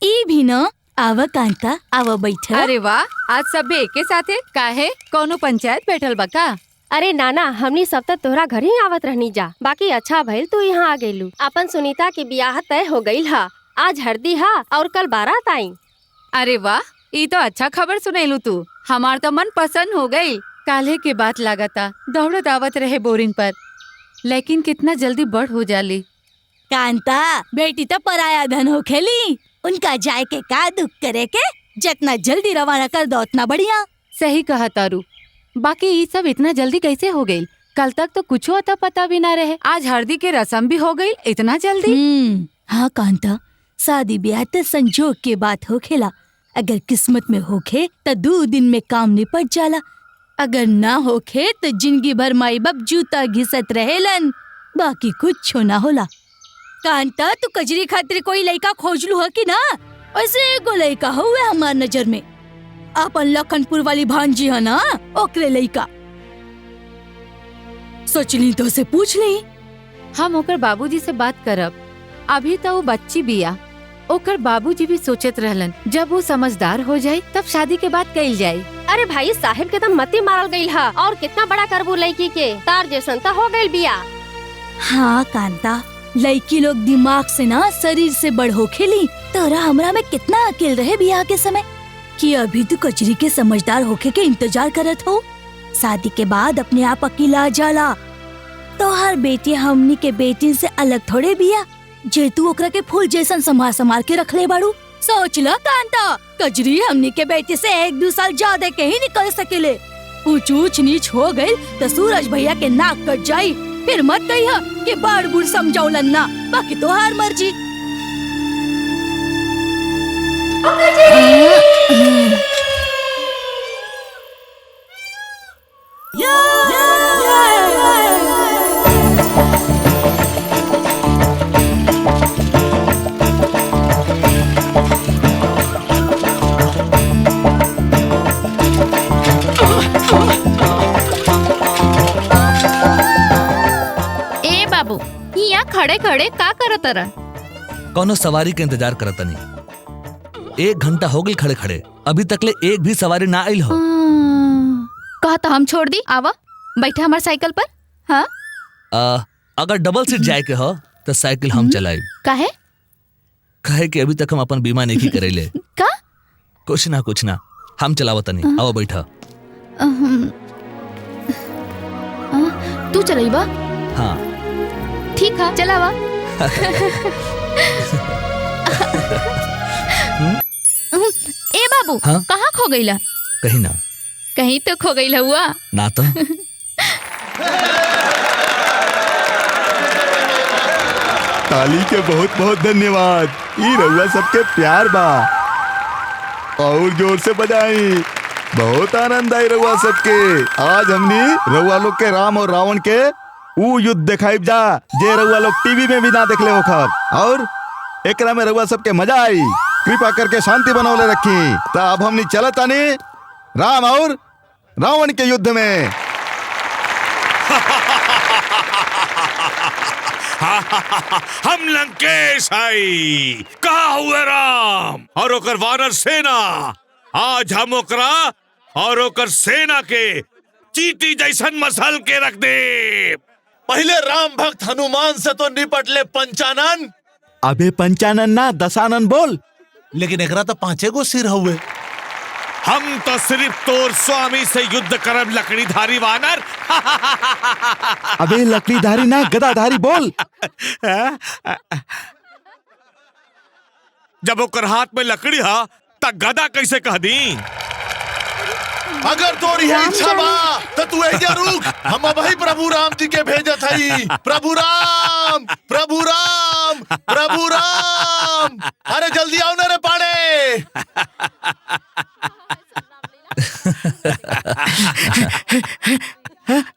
ई भी ना आवा कांता, आवा बैठ।
अरे वाह, आज सब एके साथे काहे? कोनो पंचायत बैठल बा का?
अरे नाना, हमनी सब तक तोहरा घर ही आवत रहनी जा। बाकी अच्छा भइल तू यहाँ आ गइलू। अपन सुनीता की ब्याह तय हो गइल हा, आज हरदी हा और कल बारात आई।
अरे वाह, ये तो अच्छा खबर सुनेलू तू। हमार तो मन पसंद हो गई। काल्हे के बात लागता दौड़त आवत रहे बोरिंग पर, लेकिन कितना जल्दी बड़ हो जाली।
कांता बेटी तो पराया धन हो खेली, उनका जाए के का दुख करे के, जितना जल्दी रवाना कर दो उतना बढ़िया।
सही कहा तारू, बाकी ये सब इतना जल्दी कैसे हो गई? कल तक तो कुछ अता पता भी ना रहे, आज हल्दी के रस्म भी हो गई इतना जल्दी।
हाँ कांता, शादी ब्याह तो संजोग के बात हो खेला। अगर किस्मत में होखे तो 2 दिन में काम निपट जाला, अगर ना होखे तो जिंदगी भर माई बाप जूता घिसत रहेलन, बाकी कुछ ना होला। कांता तू कजरी खातिर कोई लड़का खोज लू है कि ना? ऐसे एगो लड़का हुए हमार नजर में। अपन लखनपुर वाली भांजी है ना, ओकरे लइका। सोचली तो से पूछ ली।
हम ओकर बाबूजी से बात करब। अभी तो वो बच्ची बिया। ओकर बाबूजी भी सोचत रहलन जब वो समझदार हो जाए तब शादी के बाद कइल जाए।
अरे भाई साहिब के तो मती मारल गईल हा, और कितना बड़ा करबू लड़की के, तार जैसन तो हो गईल बिया।
हाँ कांता, लड़की लोग दिमाग से ना शरीर से बड़ हो खेली। तोरा हमरा में कितना अकेल रहे बियाह के समय कि अभी तू कचरी के समझदार होके के इंतजार करत हो। शादी के बाद अपने आप अकेला जाला। तो हर बेटी हमनी के बेटी से अलग थोड़े बिया जे तू ओकरा के फूल जैसन संभाल संभाल के रख ले बाड़ू। सोच लो कांता, कजरी हमनी के बेटी से 1-2 साल ज्यादा के ही निकल सकेले। ऊंच ऊंच नीच हो गई तो सूरज भैया के नाक कट जाई। फिर मत कहिया कि बाड़ बुड़ समझौलन ना, बाकी तो हार मर्जी।
खड़े खड़े का करत रह?
कौनो सवारी के इंतजार करत नहीं। 1 घंटा हो गई खड़े खड़े, अभी तक ले एक भी सवारी ना आइल हो।
कहा तो हम छोड़ दी, आवा बैठा हमारे साइकिल पर। हाँ
अगर डबल सीट जाए के हो तो साइकिल हम चलाई।
काहे?
कहे कि अभी तक हम अपन बीमा नहीं करेले।
का?
कुछ ना हम चलावत नहीं। आओ बैठा।
तू चलाइबा?
हाँ
ठीक है, चलावा। ए बाबू,
हाँ?
कहाँ खो गईला?
कहीं ना।
कहीं तो खो गईला हुआ
ना तो।
ताली के बहुत बहुत धन्यवाद। ई रउआ सबके प्यार बा, और जोर से बजाई। बहुत आनंद आई रउआ सबके। आज हमनी रउआ लोग के राम और रावण के ऊ युद्ध दिखाइब जा जे रउआ लोग टीवी में भी ना देखले होखर, और एकरा में रउआ सबके मजा आई। कृपा करके शांति बनौले रखी। तो अब हमनी चलत आनी राम और रावण के युद्ध में।
हम लंकेश आई, कहा हुए राम और ओकर वानर सेना। आज हम ओकरा और ओकर सेना के चीटी जैसन मसल के रख दे।
पहले राम भक्त हनुमान से तो निपट ले पंचानन।
अबे पंचानन ना दशानन बोल।
लेकिन एकरा तो 5 गो सिर हुए।
हम तो सिर्फ तोर स्वामी से युद्ध करब लकड़ीधारी वानर।
अबे लकड़ीधारी ना गदाधारी बोल।
जब ओकर हाथ में लकड़ी हा त गदा कैसे कह दी?
अगर तोरी है इच्छा बा तो तू एजा रुक। हम भाई प्रभु राम जी के भेजत हई। प्रभु राम, प्रभु राम, प्रभु राम। अरे जल्दी आओ ना रे पाड़े।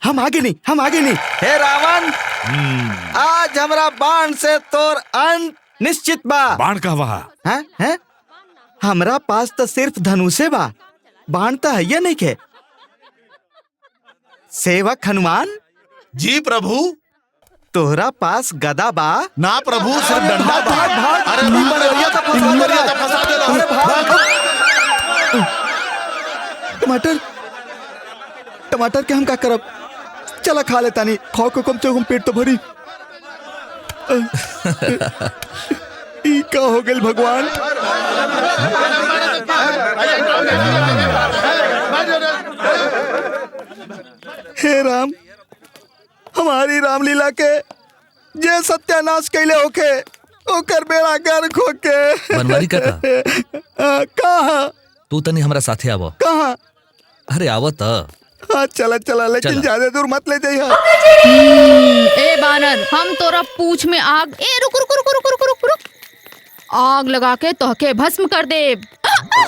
हम आगे नहीं। हे रावण, आज हमरा बाण से तोर अंत निश्चित बा।
बाण कहवा?
हैं? हमरा पास तो सिर्फ धनुषे बा, बाण तो है नहीं के। सेवक हनुमान
जी प्रभु।
तोहरा पास गदा बा?
ना प्रभु, सिर्फ डंडा बा। अरे फंसा
टमाटर के हम का करब? चला खा लेता नहीं। खाओ को कम से कम पेट तो भरी। ई का हो गइल भगवान? हे राम, हमारी रामलीला के जे सत्यानाश कैले होके ओकर बेड़ा गर्क होके।
बनवारी काका,
कहाँ?
तू तनी हमरा साथे आवो।
कहाँ?
अरे आवत।
हाँ चला, लेकिन ज्यादा दूर मत ले जाइए।
ए बानर, हम तोरा पूछ में आग। ए रुक। आग लगा के तोहके भस्म कर दे।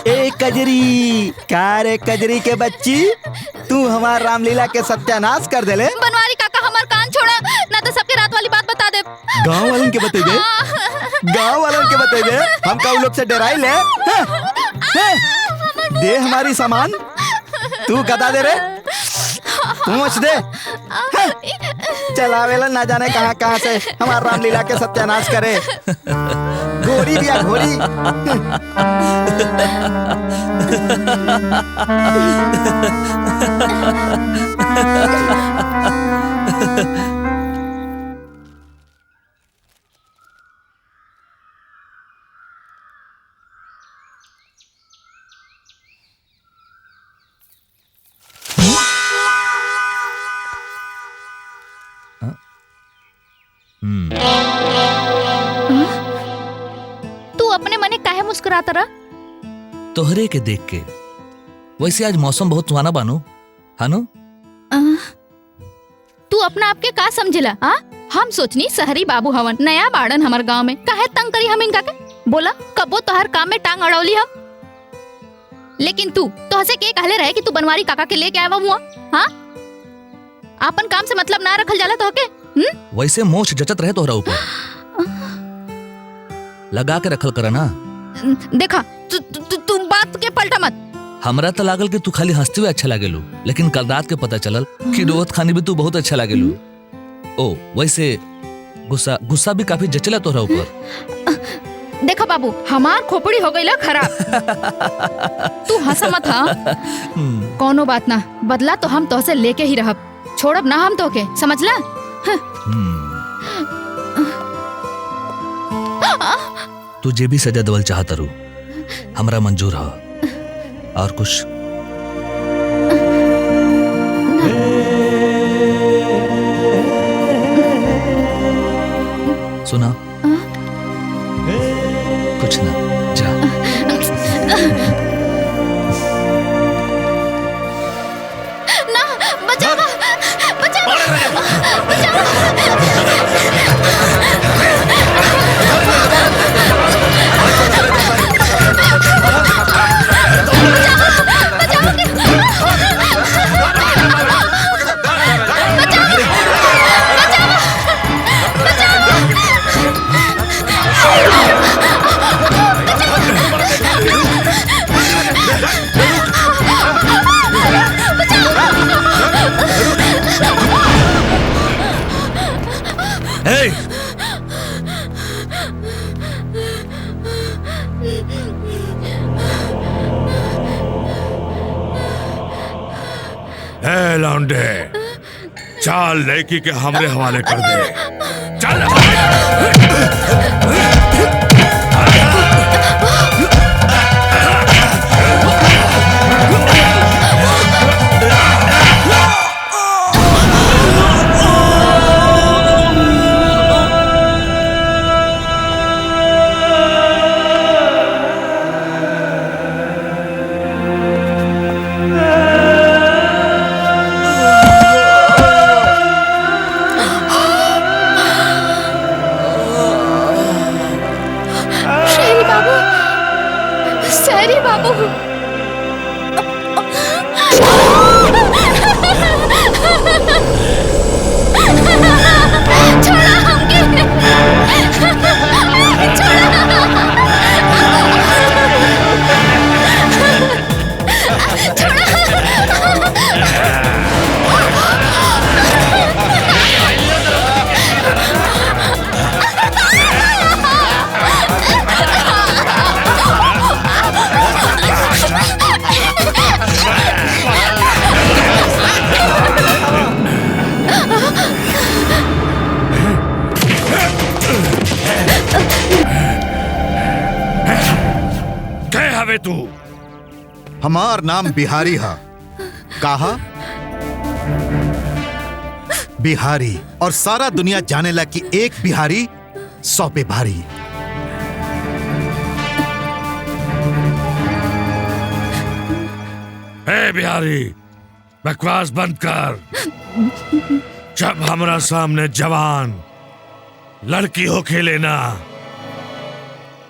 ए कजरी, का रे कजरी के बच्ची, तू हमार रामलीला के सत्यानाश कर देले।
बनवारी काका हमार कान छोड़ा, ना तो सबके रात वाली बात बता दे।
गाँव वालन के बतेबे? गाँव वालन के बतेबे? हम का लोग से डराई ले? दे हमारी सामान। तू गदा दे रे, पूछ दे। चलावेला ना जाने कहाँ कहाँ से हमारा रामलीला के सत्यानाश करे। घोड़ी दिया घोड़ी।
तू अपने मने काहे मुस्कुराता रहा?
तोहरे के देख के। वैसे आज मौसम बहुत सुहाना बानो, हानो?
तू अपना आपके का समझला? हम सोचनी शहरी बाबू हवन, नया बाड़न हमार गांव में, काहे तंग करी हम इनका के? बोला कबो तोहर काम में टांग अड़ौली हम। लेकिन तू तो हसे के कहले रहे कि तू बनवारी काका के लेके आवा हुआ? हाँ, आपन काम से मतलब ना रखल जाला तोहके?
वैसे मोछ जचत रहे तोहरा ऊपर, लगा के रखल करा ना।
देखा तू बात के पलटा मत।
हमरा तो लागल कि तू खाली हंसते हुए अच्छा लागेलू, लेकिन कल रात के पता चलल कि रोवत खानी भी तू बहुत अच्छा लागेलू। ओ वैसे गुस्सा भी काफी जचला तोहरा ऊपर।
देखा बाबू, हमार खोपड़ी हो गई खराब। तू हंसा मत। हाँ, कोनो बात ना, बदला तो हम तोहसे लेके ही रहब, छोड़ब ना हम तोके, समझला?
तुझे भी सजा देवल चाहता रू, हमरा मंजूर है। और कुछ सुना? कुछ ना, जा।
ना, बचावा, बचावा, बचावा।
लौंडे, चाल लड़की के हमरे हवाले कर दे। चल।
तू? हमार नाम बिहारी है। कहा बिहारी, और सारा दुनिया जाने लगा कि एक बिहारी 100 पे भारी।
ए बिहारी, बकवास बंद कर। जब हमरा सामने जवान लड़की हो खेले ना,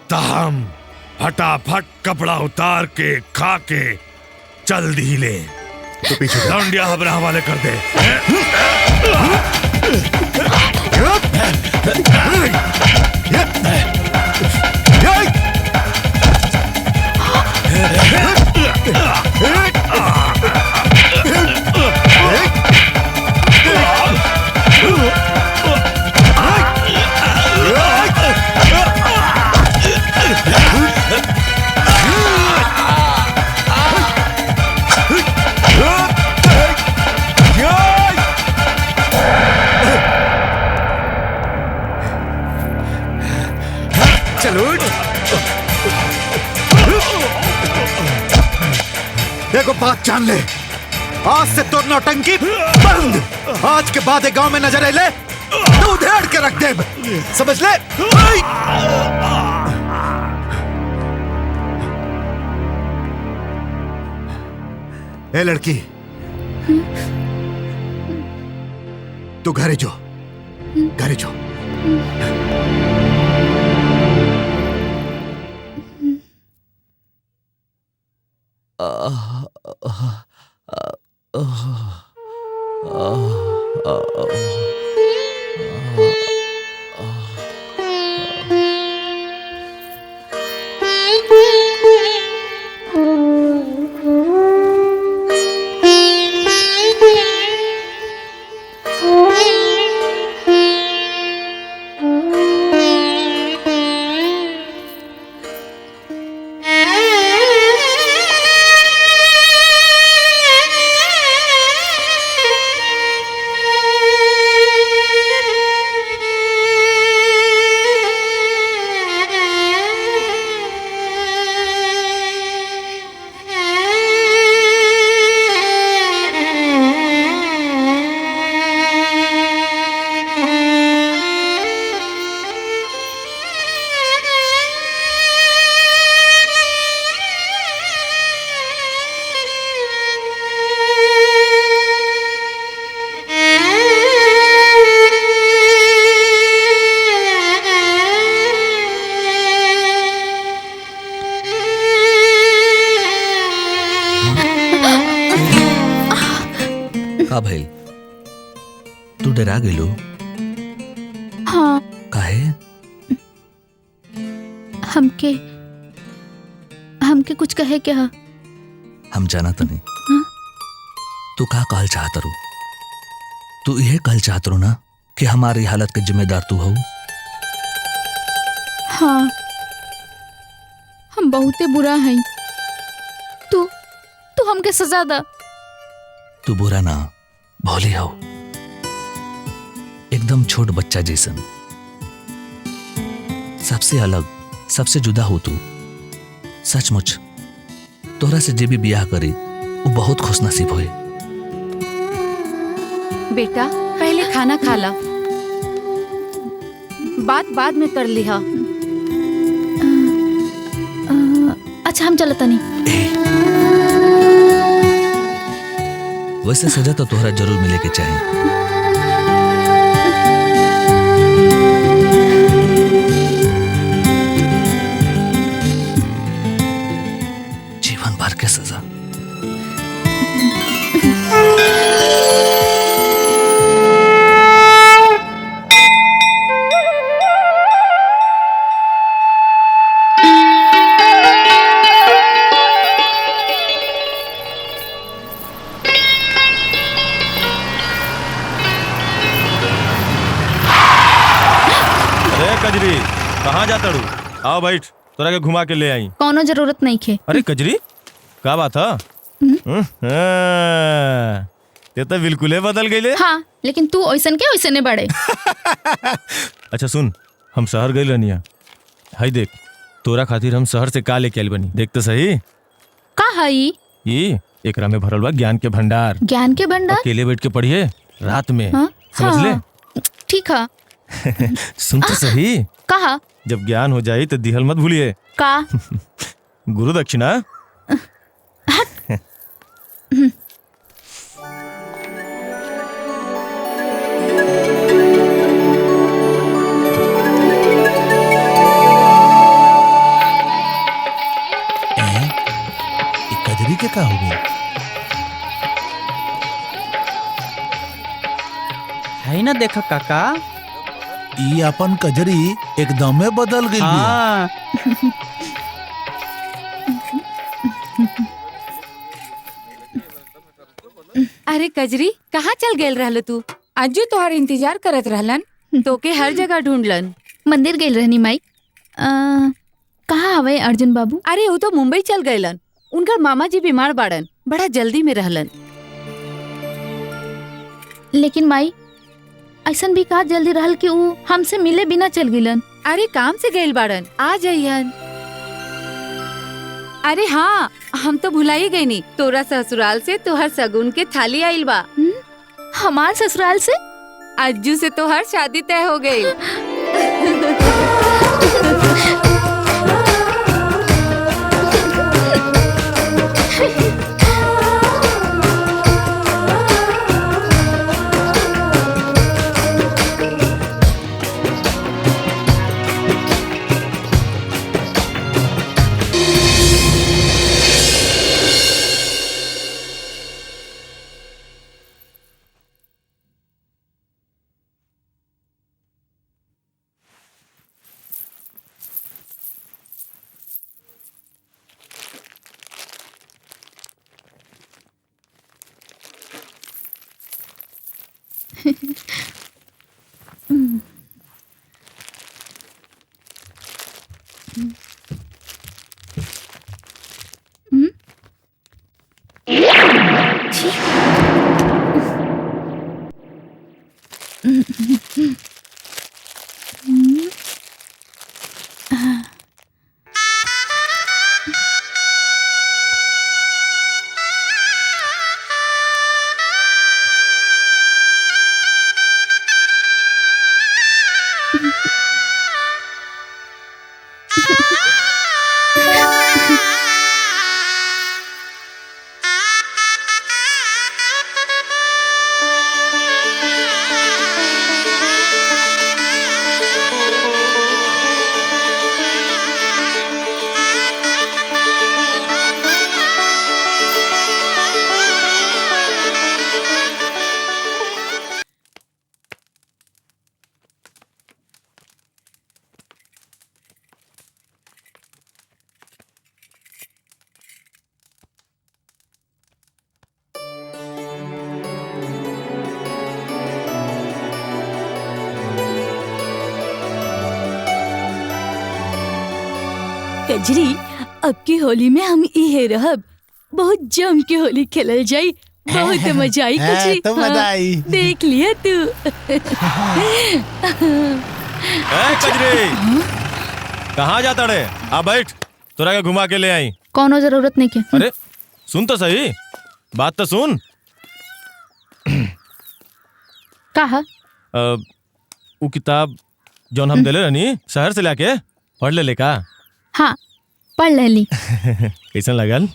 तो हम फटाफट कपड़ा उतार के खा के चल दी ले।
तो पीछे
लौंडिया हमरा हवाले कर दे।
बात जान ले, आज से तो नौटंकी बंद। आज के बाद गांव में नजर ले तो उधेड़ के रख दे, समझ ले। ए लड़की, तू घरे जो, घरे जो।
का भइल? तू डरा गेलो?
हाँ,
काहे?
हमके कुछ कहे क्या?
हम जाना तनी। तू का कहल चाहत रू? तू यह कहल चाहत रू ना कि हमारी हालत के जिम्मेदार तू हो?
हाँ, हम बहुते बुरा हैं। तू हमके सजा दा।
तू बुरा ना, भोली हो, एकदम छोट बच्चा जैसन, सबसे अलग, सबसे जुदा हो तू। सचमुच तोहरा से जे भी ब्याह करी वो बहुत खुशनसीब होए।
बेटा पहले खाना खा ला, बात बाद में कर लिहा।
अच्छा हम चलता नहीं।
वैसे सजा तो तोहरा जरूर मिले के चाहे। जीवन भर के सजा।
कजरी कहाँ जाता रू? आओ बैठ, तोरा के घुमा के ले आई।
कोनो जरूरत नहीं खे।
अरे कजरी का बात है? ये तो बिल्कुल ही बदल गई।
हाँ, लेकिन तू ओइसन के ओइसने बड़े।
अच्छा सुन, हम शहर गए रहनिया। हाय देख, तोरा खातिर हम शहर से का लेके आइल बनी, देख तो सही।
का हई?
ये एकरा में भरल बा ज्ञान के भंडार।
ज्ञान के भंडार?
अकेले बैठ के पढ़िए रात में।
हाँ?
समझ ले?
ठीक है।
सुन तो सही।
कहा?
जब ज्ञान हो जाए तो दिहल मत भूलिए।
का?
गुरु दक्षिणा।
कजरी के का हो गया?
है ना, देखा काका,
ई अपन कजरी एकदमे बदल गई।
हाँ।
अरे कजरी कहाँ चल गेल रहल तू? अज्जू तोहार इंतजार करत रहलन, तोके हर जगह ढूंढलन।
मंदिर गेल रहनी माई। कहाँ हवे अर्जुन बाबू?
अरे वो तो मुंबई चल गएलन, उनका मामा जी बीमार बाड़न, बड़ा जल्दी में रहलन।
लेकिन माई ऐसन भी का जल्दी रहल कि वो हमसे मिले बिना चल गिलन।
अरे काम से गइल बाड़न, आ जाइहन। अरे हाँ, हम तो भुला ही गई नहीं। तोरा ससुराल से तोहर सगुन के थाली आइल बा।
हमार ससुराल से?
अज्जू से तोहर शादी तय हो गई।
कजरी, अब की होली में हम इहे रहब। बहुत जम के होली खेलल जाई, बहुत मजा आई कजरी।
तो मजा आई।
देख लिया तू।
कजरी कहाँ जाता रे? आ बैठ, तोरा के घुमा के ले आई।
कोनो जरूरत नहीं के।
अरे सुन तो सही, बात तो सुन।
कहा?
वो किताब जौन हम देले रहनी शहर से लाके पढ़ ले का?
हाँ, पढ़ ले ली।
कैसन लगल?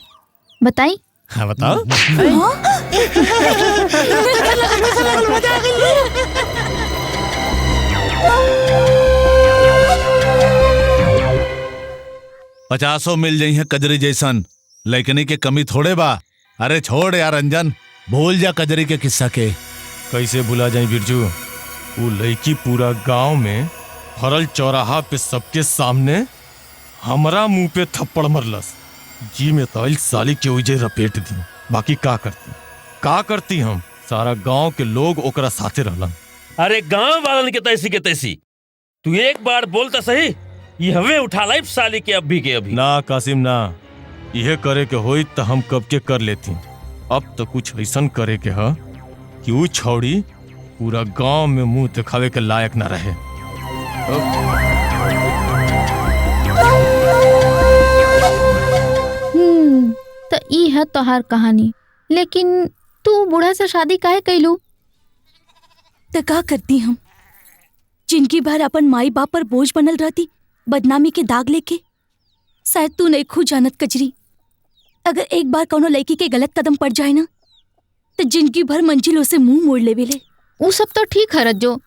बताई।
हाँ बताओ।
पचासों मिल जाई है कजरी जैसन, लेकिन के कमी थोड़े बा। अरे छोड़ यार अंजन, भूल जा कजरी के किस्सा के।
कैसे भुला जाए बिरजू? वो लड़की पूरा गांव में फरल चौराहा पे सबके सामने हमरा मुंह पे थप्पड़ मरलस। जी में तल साली के उजे रपेट दी। बाकी का करती हम? सारा गांव के लोग ओकरा साथे रहलन।
अरे गांव वालन के तैसी के तैसी तू एक बार बोलता सही, ये हवे उठा लाई साली के अभी के अभी।
ना कासिम ना, यह करे के होई तो हम कब के कर लेती। अब तो कुछ ऐसा करे के है कि वो छौड़ी पूरा गांव में मुंह दिखावे के लायक ना रहे।
तो ई है तोहार कहानी। लेकिन तू बूढ़ा से शादी काहे कैलू?
तो का करती हम? जिनकी भर अपन माई बाप पर बोझ बनल रहती, बदनामी के दाग लेके। शायद तू नहीं खू जानत कजरी, अगर एक बार कोनो लड़की के गलत कदम पड़ जाए ना, तो जिंदगी भर मंजिलों से मुंह मोड़ लेवेले।
वो सब तो ठीक है रज्जो,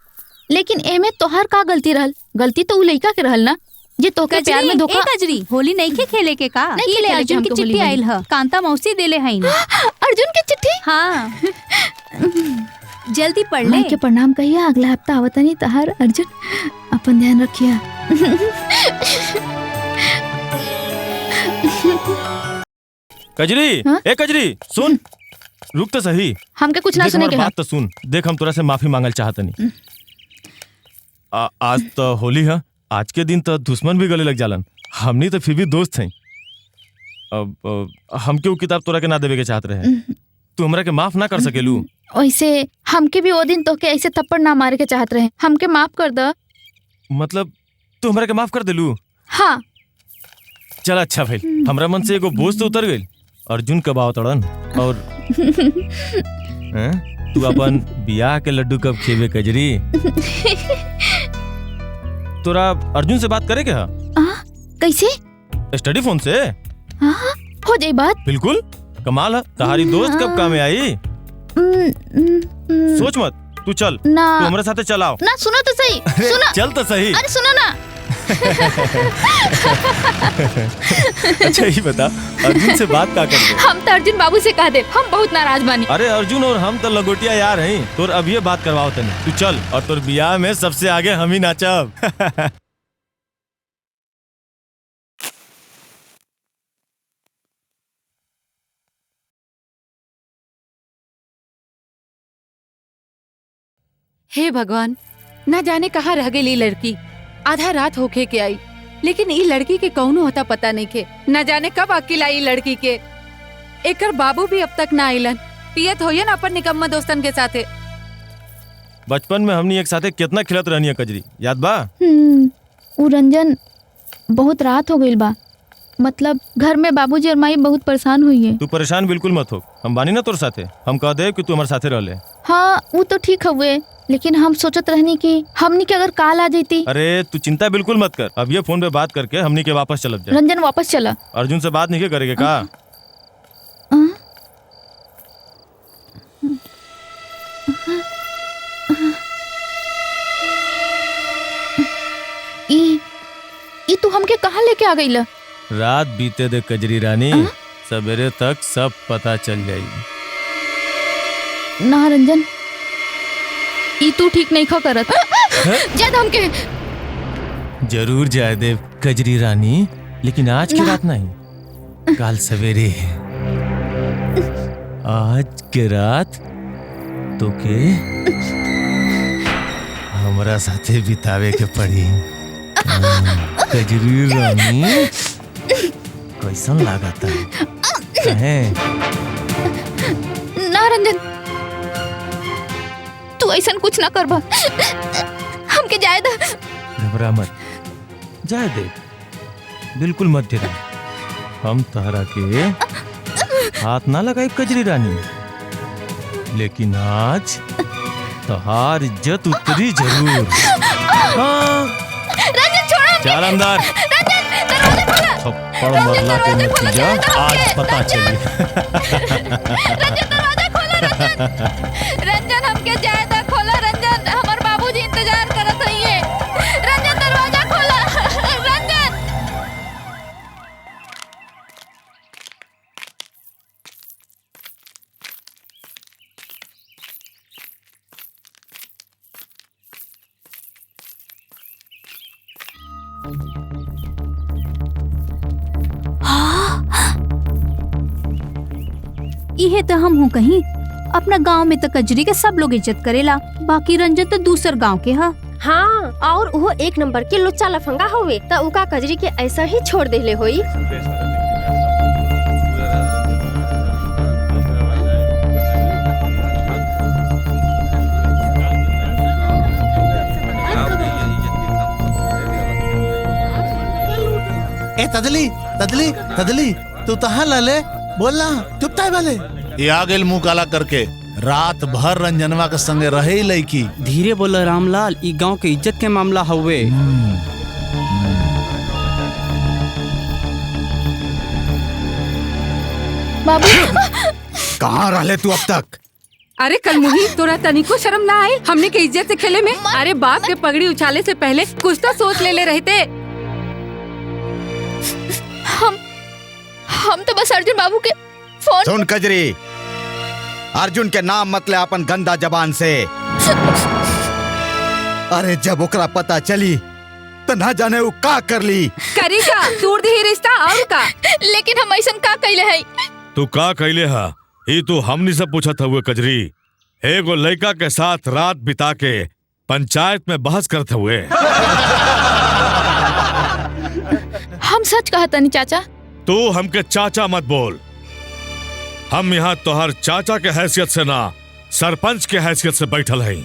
लेकिन एमे तोहार का गलती रहल? गलती तो उ लड़का के रहल ना, जे तोके प्यार में धोखा।
कजरी, होली नहीं के खेले के का?
नहीं
ले
खेले
अर्जुन की
हमको
चिट्ठी
होली
आइल ह, कांता मौसी देले हईन।
अर्जुन की चिट्ठी?
हाँ। जल्दी पढ़ ले।
माई के प्रणाम कहिया, अगला हफ्ता आवतनी तहार अर्जुन। अपन ध्यान रखिया।
कजरी, ए कजरी सुन, रुक तो सही।
हमके कुछ ना सुने के
बात तो सुन। देख, हम तोरा से माफी मांगल चाहतनी। आज तो होली है, आज के दिन तो दुश्मन भी गले लग जालन। हमनी तो फिर भी दोस्त हैं। अब हम क्यों किताब तोरा के ना देवे के चाहत रहे? तू हमरा के माफ ना कर सकेलू?
वैसे हमके भी वो दिन तोके ऐसे थप्पड़ ना मारे के चाहत रहे। हमके माफ कर द।
मतलब तू हमरा के माफ कर देलू?
हाँ।
चल अच्छा भाई, हमरा मन से एगो बोझ तो उतर गइल। अर्जुन कब आओ तड़न और तू अपन बियाह के लड्डू कब खेबे कजरी? तोरा अर्जुन से बात करे क्या?
कैसे?
स्टडी फोन से
हो जाए बात।
बिल्कुल कमाल है। तुम्हारी दोस्त कब काम में आई? सोच मत, तू चल
ना।
तू हमारे साथे चलाओ
ना। सुनो तो सही, सुनो।
चल तो सही।
अरे सुनो ना।
अच्छा ही बता, अर्जुन से बात का कर दे।
हम तो अर्जुन बाबू से कह दे, हम बहुत नाराज बानी।
अरे अर्जुन और हम तो लंगोटिया यार हैं। तोर अब ये बात करवाओ तने, तू चल और तोर बियाह में सबसे आगे हम ही नाचब।
हे भगवान, न जाने कहाँ रह गई लड़की। आधा रात होके के आई, लेकिन ई लड़की के कौनो होता पता नहीं के। न जाने कब अकेला आई लड़की के। एकर बाबू भी अब तक ना आइलन। पियत होयन अपन निकम्मा दोस्तन के साथे।
बचपन में हमनी एक साथे कितना खिलत रहनी है कजरी, याद बा?
उ रंजन, बहुत रात हो गई बा। मतलब घर में बाबूजी और माई बहुत परेशान हुई है।
तू परेशान बिल्कुल मत हो, हम बानी ना तोर साथे। हम कह दे कि तू हमारे साथे रह ले।
हाँ वो तो ठीक हुए, लेकिन हम सोचत रहनी कि हमनी के अगर काल आ जाती।
अरे तू चिंता बिल्कुल मत कर, अब ये फोन पे बात करके हमनी के वापस चलब जाए।
रंजन वापस चला।
अर्जुन से बात नहीं करेंगे का?
ई तू हमके कहाँ लेके आ गई?
रात बीते दे कजरी रानी, सवेरे तक सब पता चल जाएगी।
ना रंजन, ई तू ठीक नहीं खा करत। जाद हमके
जरूर जाए दे कजरी रानी, लेकिन आज की रात नहीं, कल सवेरे। आज के रात तो के हमरा साथे बितावे के पड़ी। कजरी रानी कैसन लागता है?
ना रंजन, तू ऐसा कुछ ना करबा। हमके जाए दा।
घबरा मत, जाए दे, बिल्कुल मत डरा। हम तहरा के हाथ ना लगाई कजरी रानी, लेकिन आज तहार इज्जत उतरी जरूर। हाँ।
रंजन छोड़ हमके।
चल अंदर।
रंजन दरवाजा खोला।
थप्पड़ मरला के नतीजा आज पता चली।
रंजन दरवाजा खोला। रंजन हमके जाए दा। खोला रंजन, हमार बाबूजी इंतजार करत हइए। रंजन दरवाजा खोला। रंजन।
इहे तो हम हूँ कहीं। अपना गांव में तो कजरी के सब लोग इज्जत करेला, बाकी रंजन तो दूसर गांव के हा।
हाँ, और वो एक नंबर के लुच्चा लफंगा होवे, तो उका कजरी के ऐसा ही छोड़ देले होई।
ए तदली तदली तदली, तू तहाँ लाले बोलना चुप ताई वाले। ये आ गेल मुंह काला करके। रात भर रंजनवा के संगे रहे लड़की।
धीरे बोला रामलाल, ई गांव के इज्जत के मामला हुए।
बाबू
कहाँ रहले तू अब तक?
अरे कल मुही, तोरा तनिको शर्म ना आई हमने के इज्जत से खेले में? अरे बाप के पगड़ी उछाले से पहले कुछ तो सोच ले रहते।
हम तो बस अर्जुन बाबू के फोन।
सुन कजरी, अर्जुन के नाम मत ले अपन गंदा जबान से। अरे जब ओकरा पता चली तो ना जाने वो का कर ली।
करी का तोड़ दी रिश्ता और का।
लेकिन हम ऐसा का कैले है?
तू का कैले हा? ये तो हमनी से पूछत हुए कजरी। एगो लड़का के साथ रात बिता के पंचायत में बहस करते हुए।
हम सच कहता नहीं चाचा।
तू हमके चाचा मत बोल। हम यहाँ तोहर चाचा के हैसियत से ना, सरपंच के हैसियत से बैठल हैं।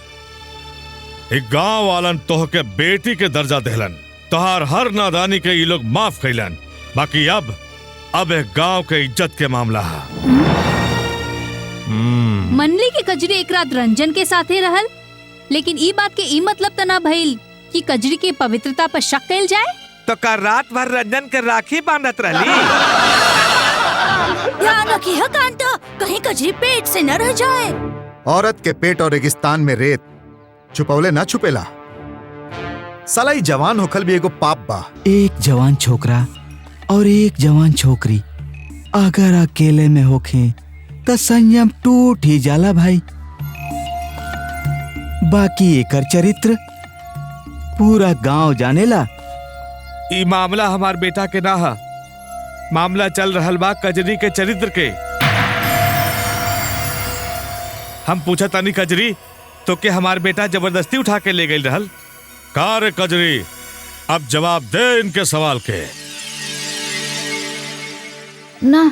एक गांव वालन तोह के बेटी के दर्जा देहलन। तोहर हर नादानी के ये लोग माफ कैलन। बाकी अब एक गांव के इज्जत के मामला है।
मनली की कजरी एक रात रंजन के साथे रहल, लेकिन ई बात के ई मतलब त ना भइल कि कजरी की पवित्रता पर शक कैल जाए।
तो का रात भर रंजन के राखी बांधत रहली।
ध्यान रखिए कांता, कहीं कजरी पेट से न रह जाए।
औरत के पेट और रेगिस्तान में रेत छुपौले ना छुपेला। साला ई जवान होखल भी एगो पाप बा।
एक जवान छोकरा और एक जवान छोकरी अगर अकेले में होखे तो संयम टूट ही जाला भाई। बाकी एकर चरित्र पूरा गांव जानेला।
ई मामला हमार बेटा के ना हा, मामला चल रहल बा कजरी के चरित्र के। हम पूछा तानी कजरी तो के हमार बेटा जबरदस्ती उठा के ले गई रहल का रे कजरी? अब जवाब दे इनके सवाल के।
ना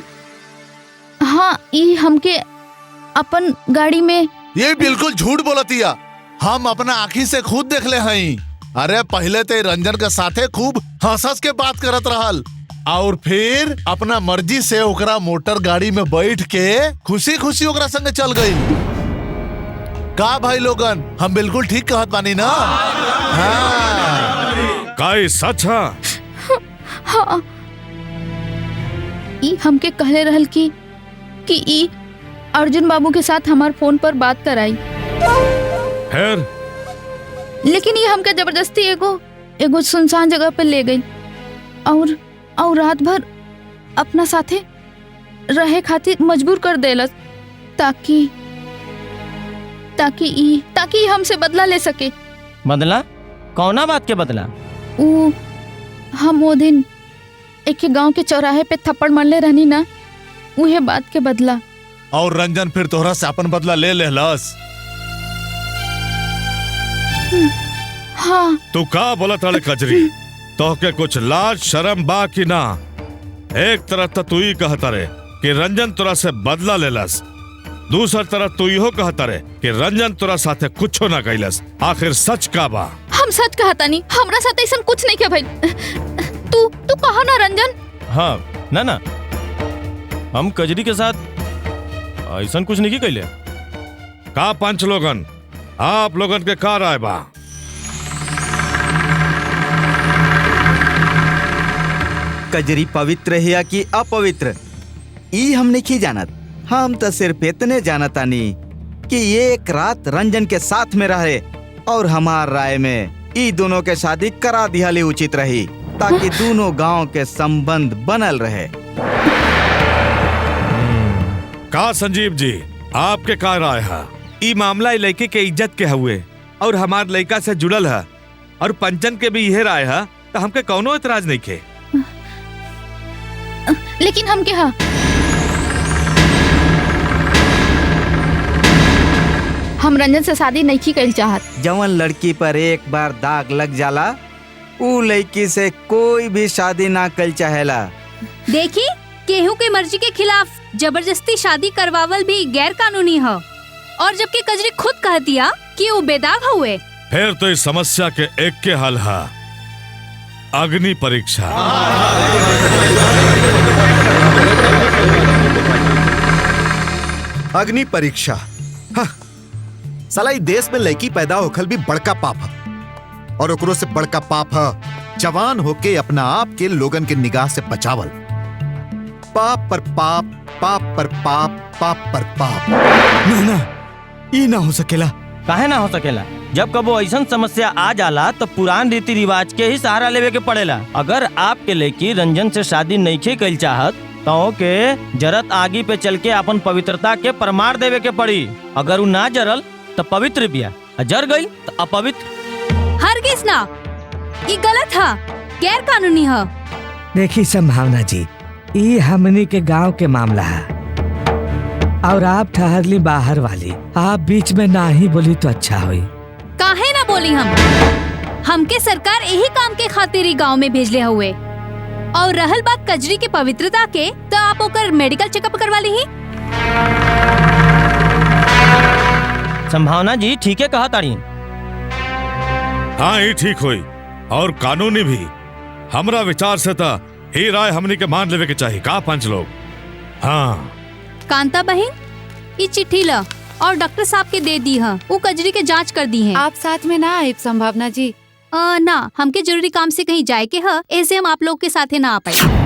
हाँ, ई हमके अपन गाड़ी में।
ये बिल्कुल झूठ बोलतिया। हम अपना आँखी से खुद देख ले हई। अरे पहले ते रंजन के साथे खूब हंस के बात करत रहल और फिर अपना मर्जी से ओकरा मोटर गाड़ी में बैठ के खुशी खुशी ओकरा संग चल गई। का भाई लोगन, हम बिल्कुल ठीक कहत बानी ना? हाँ।
का ई सच है?
हाँ, ई हमके कहले रहल कि ई अर्जुन बाबू के साथ हमार फोन पर बात कराई।
फिर?
लेकिन ये हमके जबरदस्ती एगो सुनसान जगह पे ले गई और रात भर अपना साथे रहे खातिर मजबूर कर देलस ताकि हमसे बदला ले सके।
बदला? कौना बात के बदला?
हम वो दिन एक गांव के चौराहे पे थप्पड़ मारले रहनी ना, उहे बात के बदला।
और रंजन फिर तोहरा से अपन बदला ले लेलस।
हाँ।
तू का बोलत रहे कजरी? तो के कुछ लाज शर्म बा कि ना? एक तरफ तो तू ही कहता रे कि रंजन तोरा से बदला लेलस, दूसर तरफ तू इहो कहता रे कि रंजन तोरा साथे कुछो ना कैलस। आखिर सच का बा?
हम सच कहता नहीं, हमरा साथ ऐसा कुछ नहीं किया भाई। तू कहा ना रंजन?
हाँ ना हम कजरी के साथ ऐसा कुछ नहीं कैले।
का पंच लोगन, आप लोगन के का राय बा?
कजरी पवित्र है या कि अपवित्र, ई हम नहीं जानत। हम तो सिर्फ इतने जानतानी कि एक रात रंजन के साथ में रहे और हमार राय में ई दोनों के शादी करा दियाली उचित रही ताकि दोनों गांव के संबंध बनल रहे।
का संजीव जी, आपके का राय है?
ई मामला लड़के के इज्जत के हुए और हमार लड़का से जुड़ल है और पंचन के भी यह राय है, तो हमके कौनो एतराज नहीं के।
लेकिन हम क्या, हम रंजन से शादी नहीं कल चाहत।
जवन लड़की पर एक बार दाग लग जाला ऊ लड़की से कोई भी शादी ना कल चाहेला।
देखी, केहू के मर्जी के खिलाफ जबरदस्ती शादी करवावल भी गैर कानूनी है, और जबकि कजरी खुद कह दिया कि वो बेदाग हुए।
फिर तो इस समस्या के एक के हल है, अग्नि परीक्षा।
अग्नि परीक्षा? हाँ। साला ई देश में लड़की पैदा होखल भी बड़का पाप है, और ओकरो से बड़का पाप है जवान होके अपना आप के लोगन के निगाह से बचावल। पाप पर पाप, पाप पर पाप, पाप पर पाप।
ना ई ना हो सकेला।
काहे ना हो सकेला? जब कबो ऐसा समस्या आ जाला तो पुरान रीति रिवाज के ही सहारा लेवे के पड़ेला। अगर आपके लड़की रंजन से शादी नहीं कइल चाहत तो के जरत आगी पे चल के अपन पवित्रता के प्रमाण देवे के पड़ी। अगर उ ना जरल तो पवित्र बिया, जर गई तो अपवित्र।
हरगिज ना, ये गलत है, गैर कानूनी है।
देखी संभावना जी, ये हमनी के गांव के मामला है और आप ठहरली बाहर वाली, आप बीच में ना ही बोली तो अच्छा हुई।
काहे ना बोली हमके सरकार यही काम के खातिर ही गांव में भेजले हुए। और रहल बात कजरी के पवित्रता के, तो आप ओकर मेडिकल चेकअप करवा ली।
संभावना जी ठीक है कहा ताड़ी।
हाँ, ही ठीक हुई और कानूनी भी। हमरा विचार से था ही राय हमनी के मान लेवे के चाहिए का पंच लोग। हाँ
कांता बहन, ये चिट्ठी ला और डॉक्टर साहब के दे दी है। वो कजरी के जांच कर दी है।
आप साथ में ना आए संभावना जी?
ना, हमके जरूरी काम से कहीं जाए के है, ऐसे हम आप लोग के साथे ना आ पाए।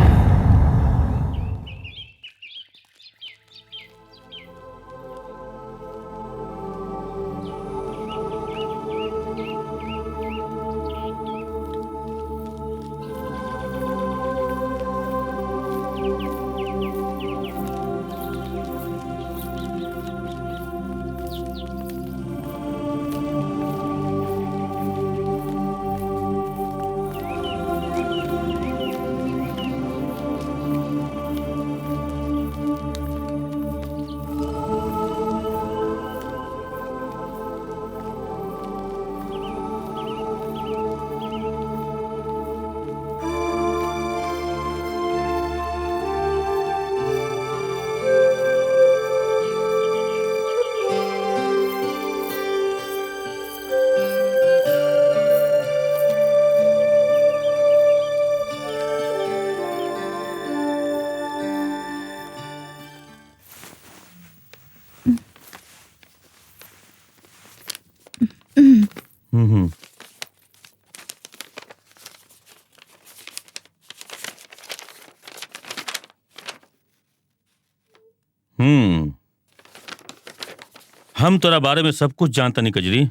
हम तोरा बारे में सब कुछ जानता नहीं कजरी।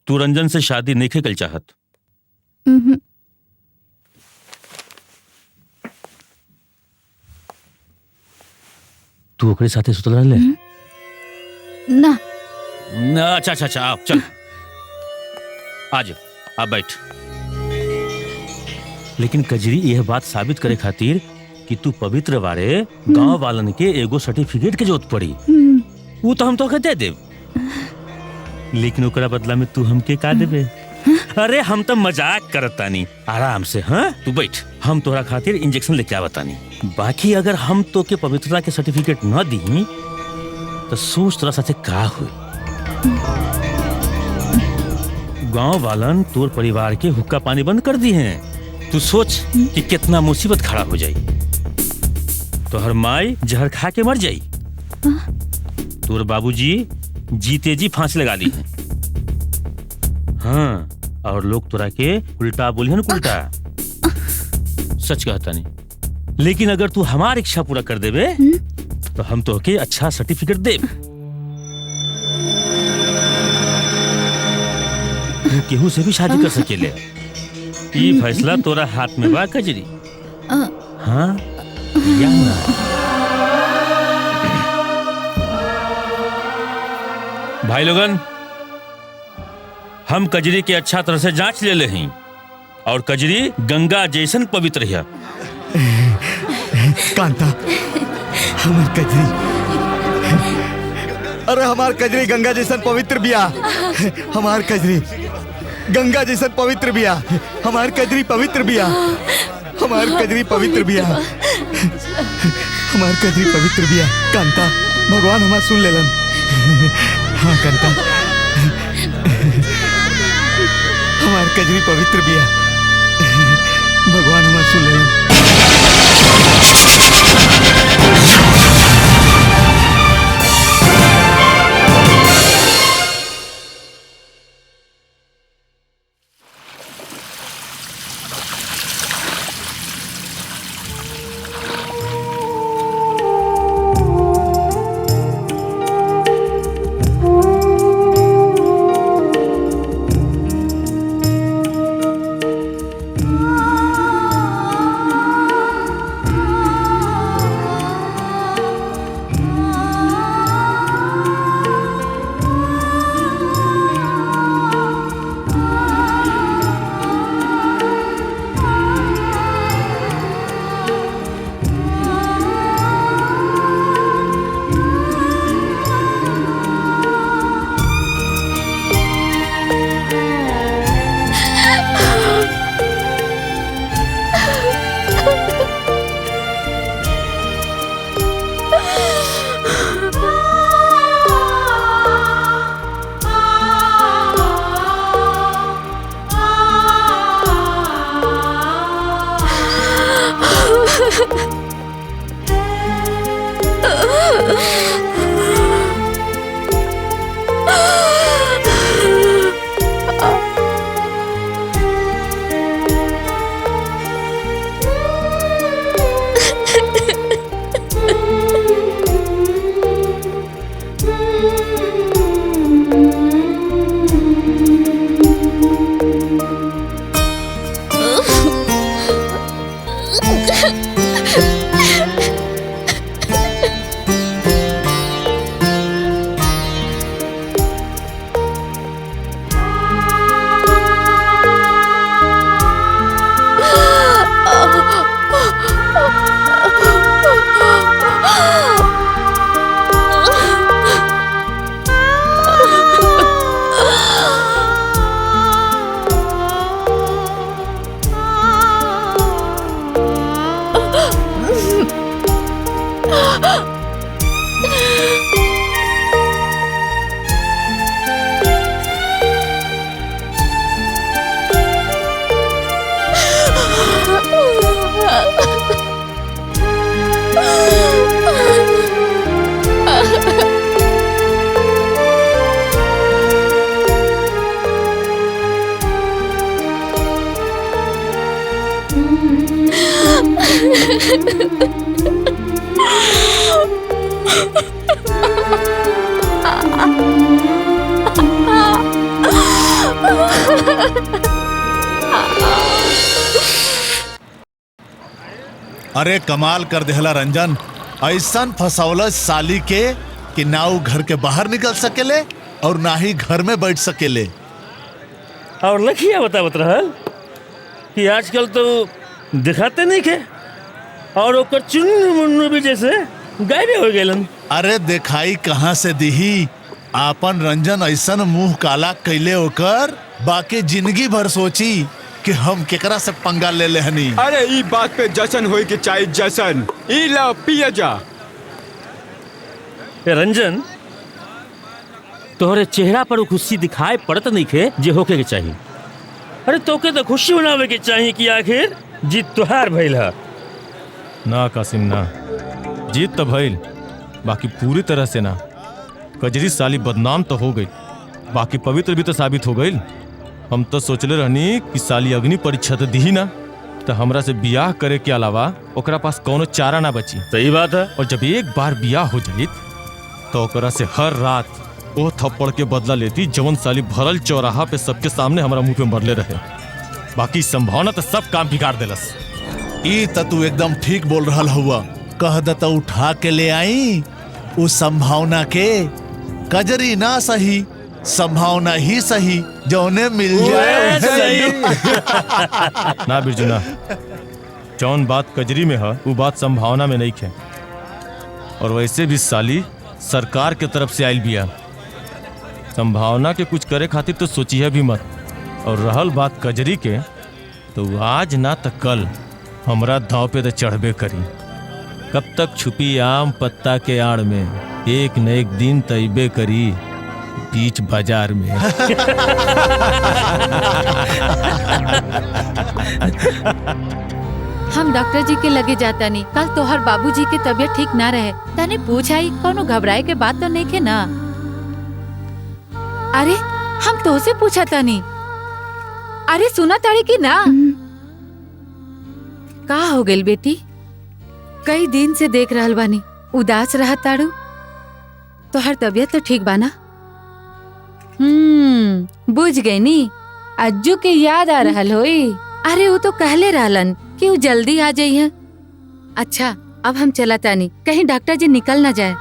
तू रंजन से शादी नहीं कल चाहत। तू ओकरे साथे सुतल रहले?
ना।
अच्छा अच्छा अच्छा, आप चल आज आप बैठ। लेकिन कजरी यह बात साबित करे खातिर कि तू पवित्र बारे गांव वालन के एगो सर्टिफिकेट के जरूरत पड़ी। वो तो हम तो दे देव, लेकिन ओकरा बदला में तू हमके का देबे? अरे हम तो मजाक करतानी, आराम से। हाँ तू बैठ, हम तोरा खातिर इंजेक्शन लेके आवतानी। बाकी अगर हम तो के पवित्रता के सर्टिफिकेट न दी तो सोच तोरा साथे का हुई। गांव वालन तोर परिवार के हुक्का पानी बंद कर दी हैं। तू सोच कि कितना मुसीबत खड़ा हो जाई। तोहर माई जहर खा के मर जाई। तोर बाबूजी जीते जी फांसी लगा ली है। हाँ, और लोग तोरा के उल्टा बोलिहन, उल्टा। सच कहता नहीं। लेकिन अगर तू हमार इच्छा पूरा कर देबे तो हम तो के अच्छा सर्टिफिकेट देब। तू केहू से भी शादी कर सकेले। ये फैसला तोरा हाथ में बा कजरी। हाँ या ना? भाई लोगन, हम कजरी के अच्छा तरह से जांच ले ले हैं और कजरी गंगा जैसन पवित्र है।
कांता, हमार कजरी, अरे हमार कजरी गंगा जैसन पवित्र बिया। हमार कजरी गंगा जैसन पवित्र बिया। हमार कजरी पवित्र बिया। हमार कजरी पवित्र बिया। हमार कजरी पवित्र बिया। कांता, भगवान हमार सुन लेलन। हाँ कांता, हमार कजरी पवित्र बिया। भगवान हमार सुन लेलन।
अरे कमाल कर देहला रंजन, ऐसा फसौला साली के कि ना वो घर के बाहर निकल सकेले और ना ही घर में बैठ सकेले।
और लखिया बतावत रहल कि आजकल तो दिखाते नहीं के और ओकर चुन्नू मुन्नू भी जैसे गायब हो गए।
अरे दिखाई कहाँ से दिही, आपन रंजन ऐसा मुंह काला कैले होकर बाकी जिंदगी भर सोची कि हम केकरा से पंगा ले लेहनी।
अरे ई बात पे जशन होई के चाहे जशन, ई ला पिया जा।
रंजन, तोहरे चेहरा पर खुशी दिखाई पड़त नहीं खे जे होके के चाहिए। अरे तोके तो खुशी मनावे के चाहिए कि आखिर जीत तुहार भइल है।
ना कासिम ना, जीत तो भइल, बाकी पूरी तरह से ना। कजरी साली बदनाम तो हो गई, बाकी पवित्र भी तो साबित हो गई। हम तो सोचले रहनी कि साली अग्नि परीक्षा तो दी ना, तो हमरा से बियाह करे के अलावा ओकरा पास कोनो चारा ना बची।
सही बात है।
और जब एक बार बियाह हो जाई तो ओकरा से हर रात वो थप्पड़ के बदला लेती जवन साली भरल चौराहा पे सबके सामने हमारा मुंह पे मरले रहे। बाकी संभावना तो सब काम बिगाड़ देलस।
ई त तू एकदम ठीक बोल रहा हुआ, कह द तो उठा के ले आई उस संभावना के। कजरी ना सही, संभावना ही सही, जौने मिल जाए
ना बिरजू ना, जौन बात कजरी में है वो बात संभावना में नहीं है। और वैसे भी साली सरकार के तरफ से आयल बिया, संभावना के कुछ करे खातिर तो सोची है भी मत। और रहल बात कजरी के, तो आज ना तो कल हमरा दांव पे तो चढ़बे करी। कब तक छुपी आम पत्ता के आड़ में, एक न एक दिन तैबे करी बीच बाजार में।
हम डॉक्टर जी के लगे जाता नहीं, कल तोहर बाबूजी के तबीयत ठीक ना रहे, तने पूछाई कोनो घबराए के बात तो नहीं के ना। अरे हम तो से पूछा था नहीं। अरे सुना ताड़ी की ना, का हो गई बेटी? कई दिन से देख रहल बानी, उदास रहा ताड़ू। तोहर तबीयत तो ठीक बाना? बुझ गई नी, अज्जू के याद आ रहल होई। अरे वो तो कहले रहलन कि वो जल्दी आ जाई है। अच्छा अब हम चला तानी, कहीं डॉक्टर जी निकल ना जाए।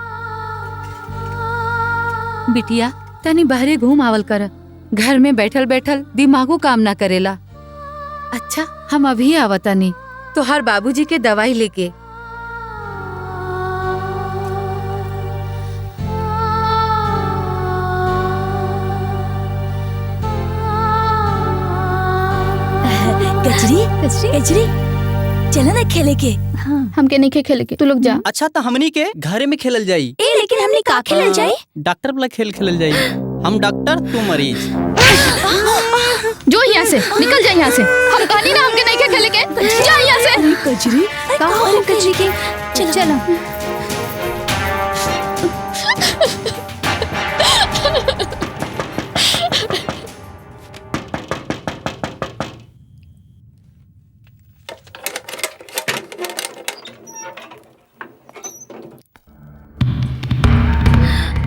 बिटिया तनी बाहरे घूम आवल कर, घर में बैठल बैठल दिमागो काम ना करेला। अच्छा हम अभी आवतानी, तोहर बाबूजी के दवाई लेके।
कचरी कचरी चला ना खेले के।
हमके नहीं खेले के, तू लोग जा।
अच्छा तो हमनी के घरे में खेलल जाई।
लेकिन हमने का खेलल जाई?
डॉक्टर वाला खेल खेलल जाई। हम डॉक्टर तू मरीज।
जो यहाँ से निकल जा, यहाँ से। हम कहनी ना हमके नहीं खेले के, जा यहाँ से।
कचरी का हो कचरी के? चलो चलो।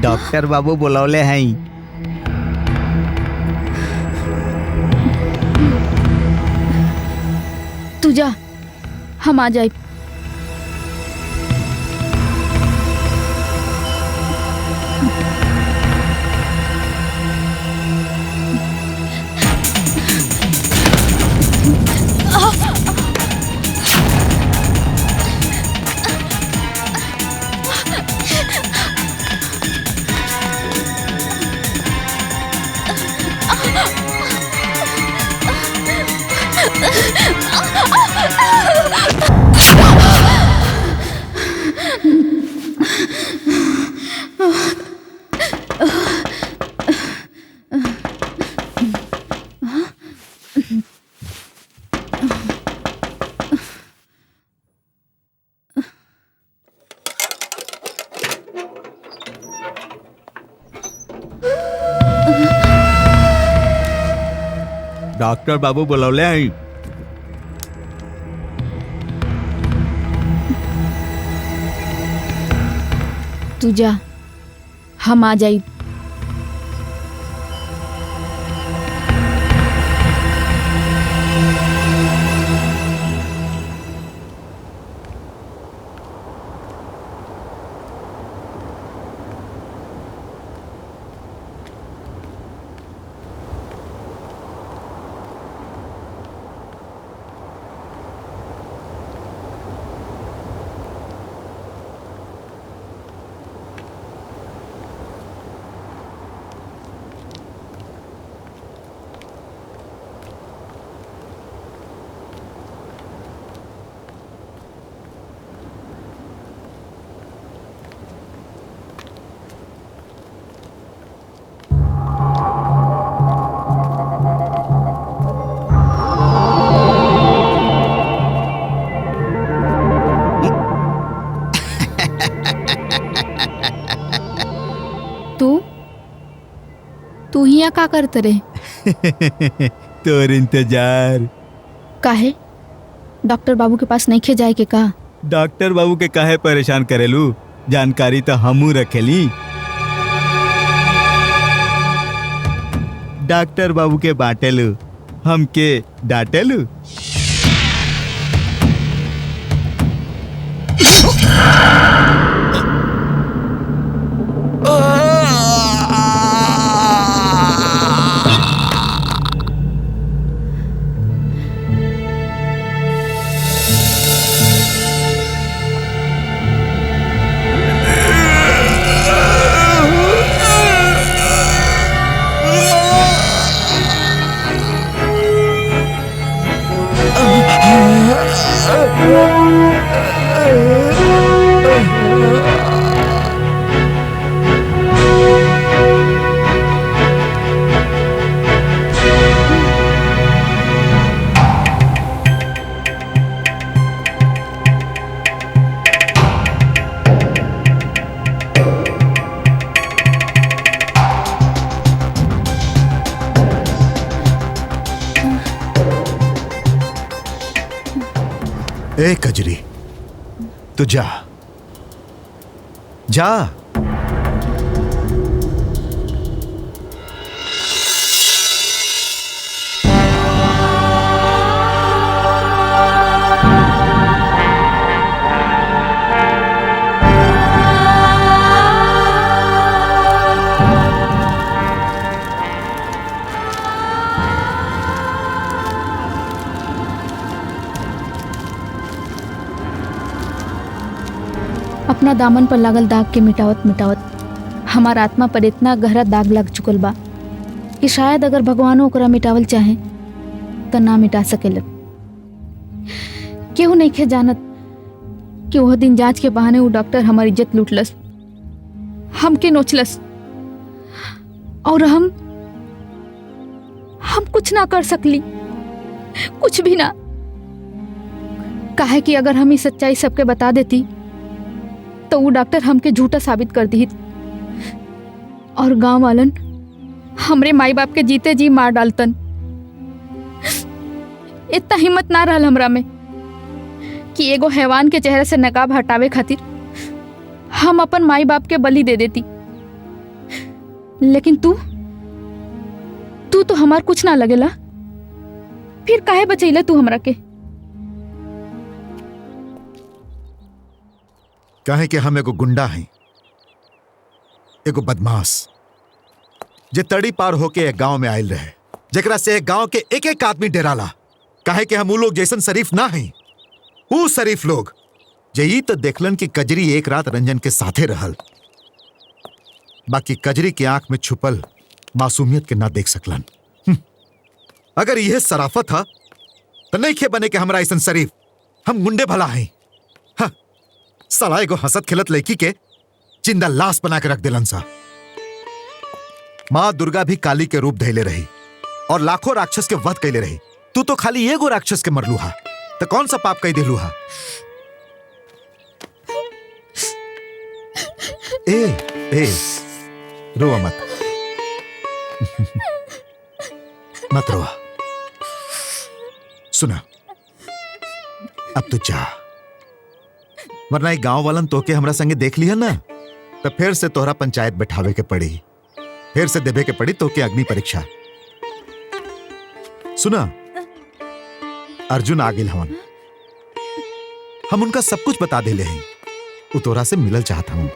डॉक्टर बाबू बुलौले हैं।
तू जा, हम आ जाए।
डॉक्टर बाबू बुलौले हैं।
तू जा, हम आ जाए।
तू ही यहाँ का करत रे?
तोर इंतजार।
काहे? डॉक्टर बाबू के पास नहीं खे जाए के का?
डॉक्टर बाबू के काहे परेशान करेलू? जानकारी तो हमू रखेली। डॉक्टर बाबू के बाटेलू, हमके डांटेलू।
ए कजरी, तू जा जा।
अपना दामन पर लागल दाग के मिटावत मिटावत हमार आत्मा पर इतना गहरा दाग लग चुकल बा कि शायद अगर भगवान ओकरा मिटावल चाहे तो ना मिटा सकेलन। केहू नहीं खे जानत कि वह दिन जांच के बहाने वो डॉक्टर हमारी इज्जत लूटलस, हमके नोचलस, और हम कुछ ना कर सकली, कुछ भी ना। काहे कि अगर हम ये सच्चाई सबके बता देती तो वो डॉक्टर हमके झूठा साबित कर दी और गांव वालन हमरे माई बाप के जीते जी मार डालतन। इतना हिम्मत ना रहल हमरा में कि एगो हैवान के चेहरे से नकाब हटावे खातिर हम अपन माई बाप के बलि दे देती। लेकिन तू तो हमार कुछ ना लगेला, फिर काहे बचैला तू हमरा के?
कहे कि हम एगो गुंडा हैं, एगो बदमाश जे तड़ी पार होके एक गांव में आयल रहे, जेकरा से एक गांव के एक एक आदमी डराला। कहे कि हम उ लोग जैसन शरीफ ना हैं, उ शरीफ लोग जे ई तो देखलन कि कजरी एक रात रंजन के साथे रहल, बाकी कजरी की आंख में छुपल मासूमियत के ना देख सकलन। अगर यह सराफत है तो नहीं खे बने के हमरा ऐसन शरीफ, हम गुंडे भला हैं। साला एगो हंसत खिलत लड़की के जिंदा लाश बना के रख दिलन सा। माँ दुर्गा भी काली के रूप धैले रही और लाखों राक्षस के वध कैले रही। तू तो खाली एगो राक्षस के मरलू हा, तो कौन सा पाप कई दिलू हा? ए रोवा मत, मत रोवा। सुना, अब तू जा, वरना एक गांव वालन तोके हमरा संगे देख लिया ना तो फिर से तोहरा पंचायत बैठावे के पड़ी, फिर से देवे के पड़ी तोके अग्नि परीक्षा। सुना, अर्जुन आ गेल हवन, हम उनका सब कुछ बता देले हैं। उ तोरा से मिलल चाहता हूं।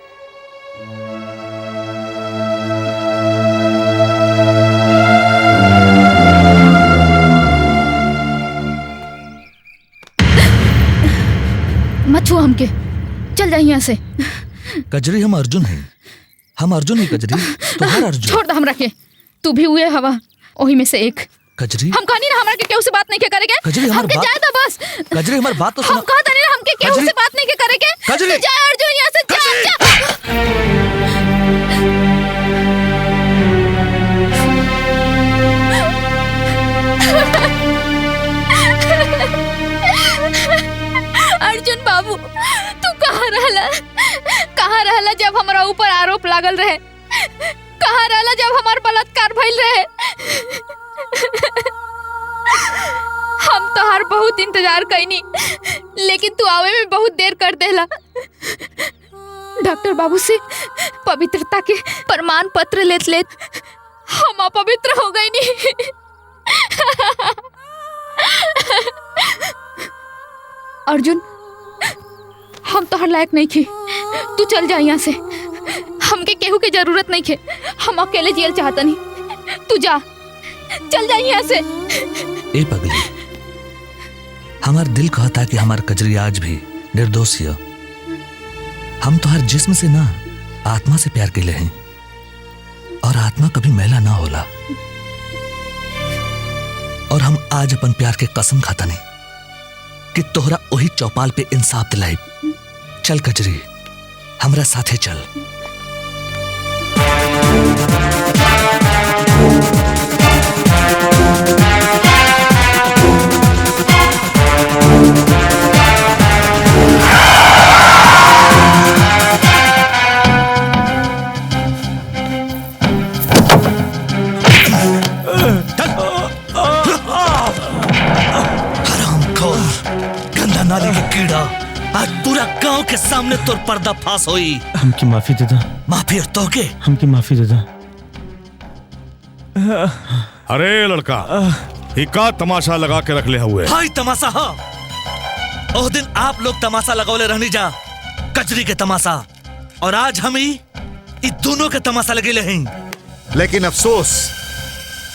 मत छुआ हमके, चल जा यहाँ से।
कजरी हम अर्जुन हैं, हम अर्जुन ही कजरी, तुम्हारा अर्जुन।
छोड़ दे हमरा के, तू भी हुए हवा ओही में से एक।
कजरी
हम कहनी ना हमरा के केहू से बात नहीं के करेगे।
कजरी
हमके जाए दो बस।
कजरी हमारी बात तो सुनो।
हम कहा नहीं हमके केहू से बात नहीं के करेगे।
कजरी
जा अर्जुन यहाँ से, जा। अर्जुन बाबू, तू कहाँ रहला जब हमारा ऊपर आरोप लागल रहे? कहाँ रहला जब हमार बलात्कार भइल इंतजार कैनी, लेकिन तू आवे में बहुत देर कर देला। डॉक्टर बाबू से पवित्रता के प्रमाण पत्र लेत लेत हम अपवित्र हो गए नी। अर्जुन, हम तोहर लायक नहीं खे, तू चल जा यहाँ से। हमके केहू के जरूरत नहीं खे, हम अकेले जियल चाहता नहीं। तू जा, चल जा यहाँ से।
ए पगली, हमार दिल कहता कि हमार कजरी आज भी निर्दोष है। हम तो हर जिस्म से ना आत्मा से प्यार के लिए हैं, और आत्मा कभी मैला ना होला। और हम आज अपन प्यार के कसम खाता नहीं कि तोहरा वही चौपाल पे इंसाफ दिलाई। चल कजरी, हमरा साथे चल। गंदा नाली के कीड़ा, आज पूरा गांव के सामने तोर पर्दा फास होई।
हमकी माफी दे दा।
माफी और तो के
हमकी माफी दे दा।
अरे लड़का, ये का तमाशा लगा के रख ले हुए?
हाय तमाशा। हाँ, उस दिन आप लोग तमाशा लगौले रहनी जा, कचरी के तमाशा, और आज हम ही दोनों के तमाशा लगे हैं।
लेकिन अफसोस,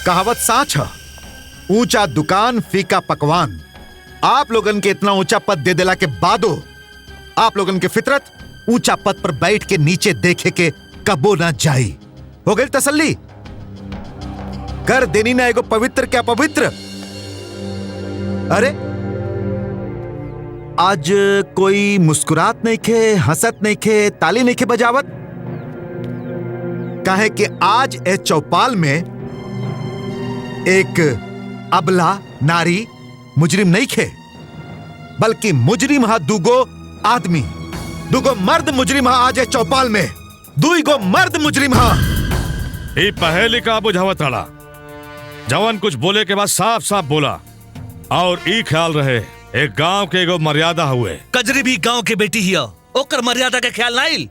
कहावत साच है, ऊंचा दुकान फीका पकवान। आप लोगन के इतना ऊंचा पद दे देला के बादो आप लोगन के फितरत ऊंचा पद पर बैठ के नीचे देखे के कबो ना जाई। हो गई तसल्ली? कर देनी ना एगो पवित्र क्या पवित्र। अरे आज कोई मुस्कुरात नहीं खे, हंसत नहीं खे, ताली नहीं खे बजावत। काहे कि आज ए चौपाल में एक अबला नारी मुजरिम नहीं खे, बल्कि मुजरिम हा दुगो आदमी, दुगो मर्द मुजरिम हा। आज चौपाल में दुगो मर्द मुजरिम हा।
ये पहले का बुझावत रहा, जवान कुछ बोले के बाद साफ साफ बोला। और ई ख्याल रहे, एक गांव के एगो मर्यादा हुए।
कजरी भी गांव के बेटी ही, ओकर मर्यादा के ख्याल नाइल।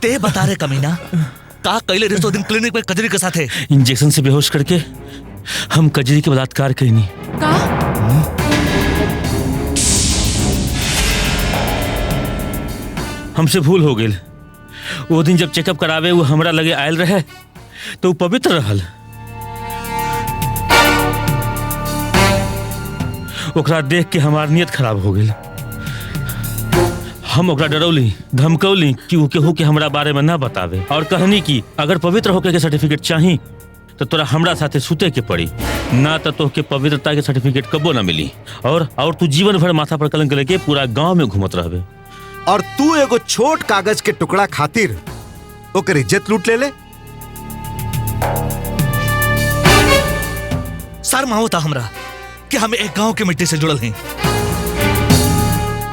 ते बता रे कमीना, का कैले रिश्तो दिन क्लिनिक में कजरी के साथ है?
इंजेक्शन से बेहोश करके हम कजरी के बलात्कार कईनी।
का?
हमसे भूल हो गई। वो दिन जब चेकअप करावे वो हमरा लगे आयल रहे तो वो पवित्र रहल। ओकरा देख के हमार नियत खराब हो गई। हम ओकरा डरौली, धमकौली कि वो केहू के हमरा बारे में ना बतावे, और कहनी कि अगर पवित्र होके के सर्टिफिकेट चाही तो तोरा हमरा साथे सुते के पड़ी, ना तो तोहके पवित्रता के सर्टिफिकेट कबो ना मिली। और तू जीवन भर माथा पर कलंक लेके पूरा गांव में घूमत रहबे।
और तू एगो छोट कागज के टुकड़ा खातिर ओकर इज्जत लूट ले।
शर्म होता हमरा कि हम एक गांव के मिट्टी से जुड़ल हैं।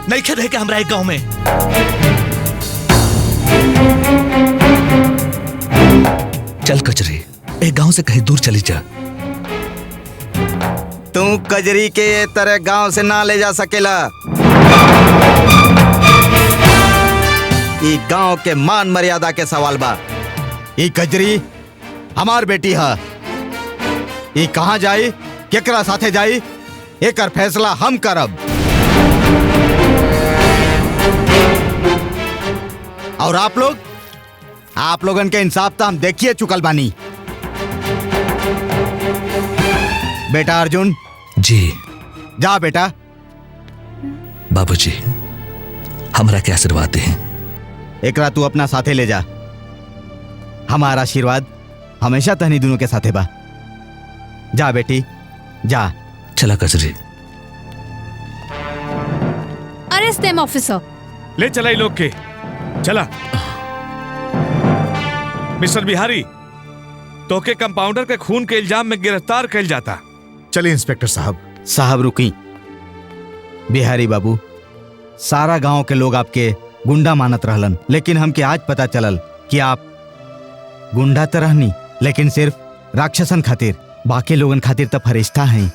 नहीं खेद है कि हमरा एक गांव में। चल कचरी, एक गांव से कहीं दूर चली जा।
तू कजरी के ये तरह गांव से ना ले जा सकेला। ई गांव के मान मर्यादा के सवाल बा। ई कजरी हमार बेटी है। ई कहाँ जाई, केकरा साथे जाई, एकर फैसला हम करब। और आप लोगन के इंसाफ तो हम देखिए चुकल बानी। बेटा अर्जुन
जी।
जा बेटा।
बाबूजी, हमरा के आशीर्वाद दे।
एकरा तू अपना साथे ले जा। हमारा आशीर्वाद हमेशा तहनी दोनों के साथे बा। जा बेटी जा।
चला कजरी।
अरेस्ट देम ऑफिसर।
ले चला लोग के, चला। मिस्टर बिहारी, तो के कंपाउंडर के खून के इल्जाम में गिरफ्तार कैल जाता।
चलिए इंस्पेक्टर साहब।
साहब रुकी। बिहारी बाबू, सारा गांव के लोग आपके गुंडा मानत रहलन, लेकिन हमके आज पता चलल कि आप गुंडा तो रहनी लेकिन सिर्फ राक्षसन खातिर, बाकी लोगन खातिर तो फरिश्ता हैं।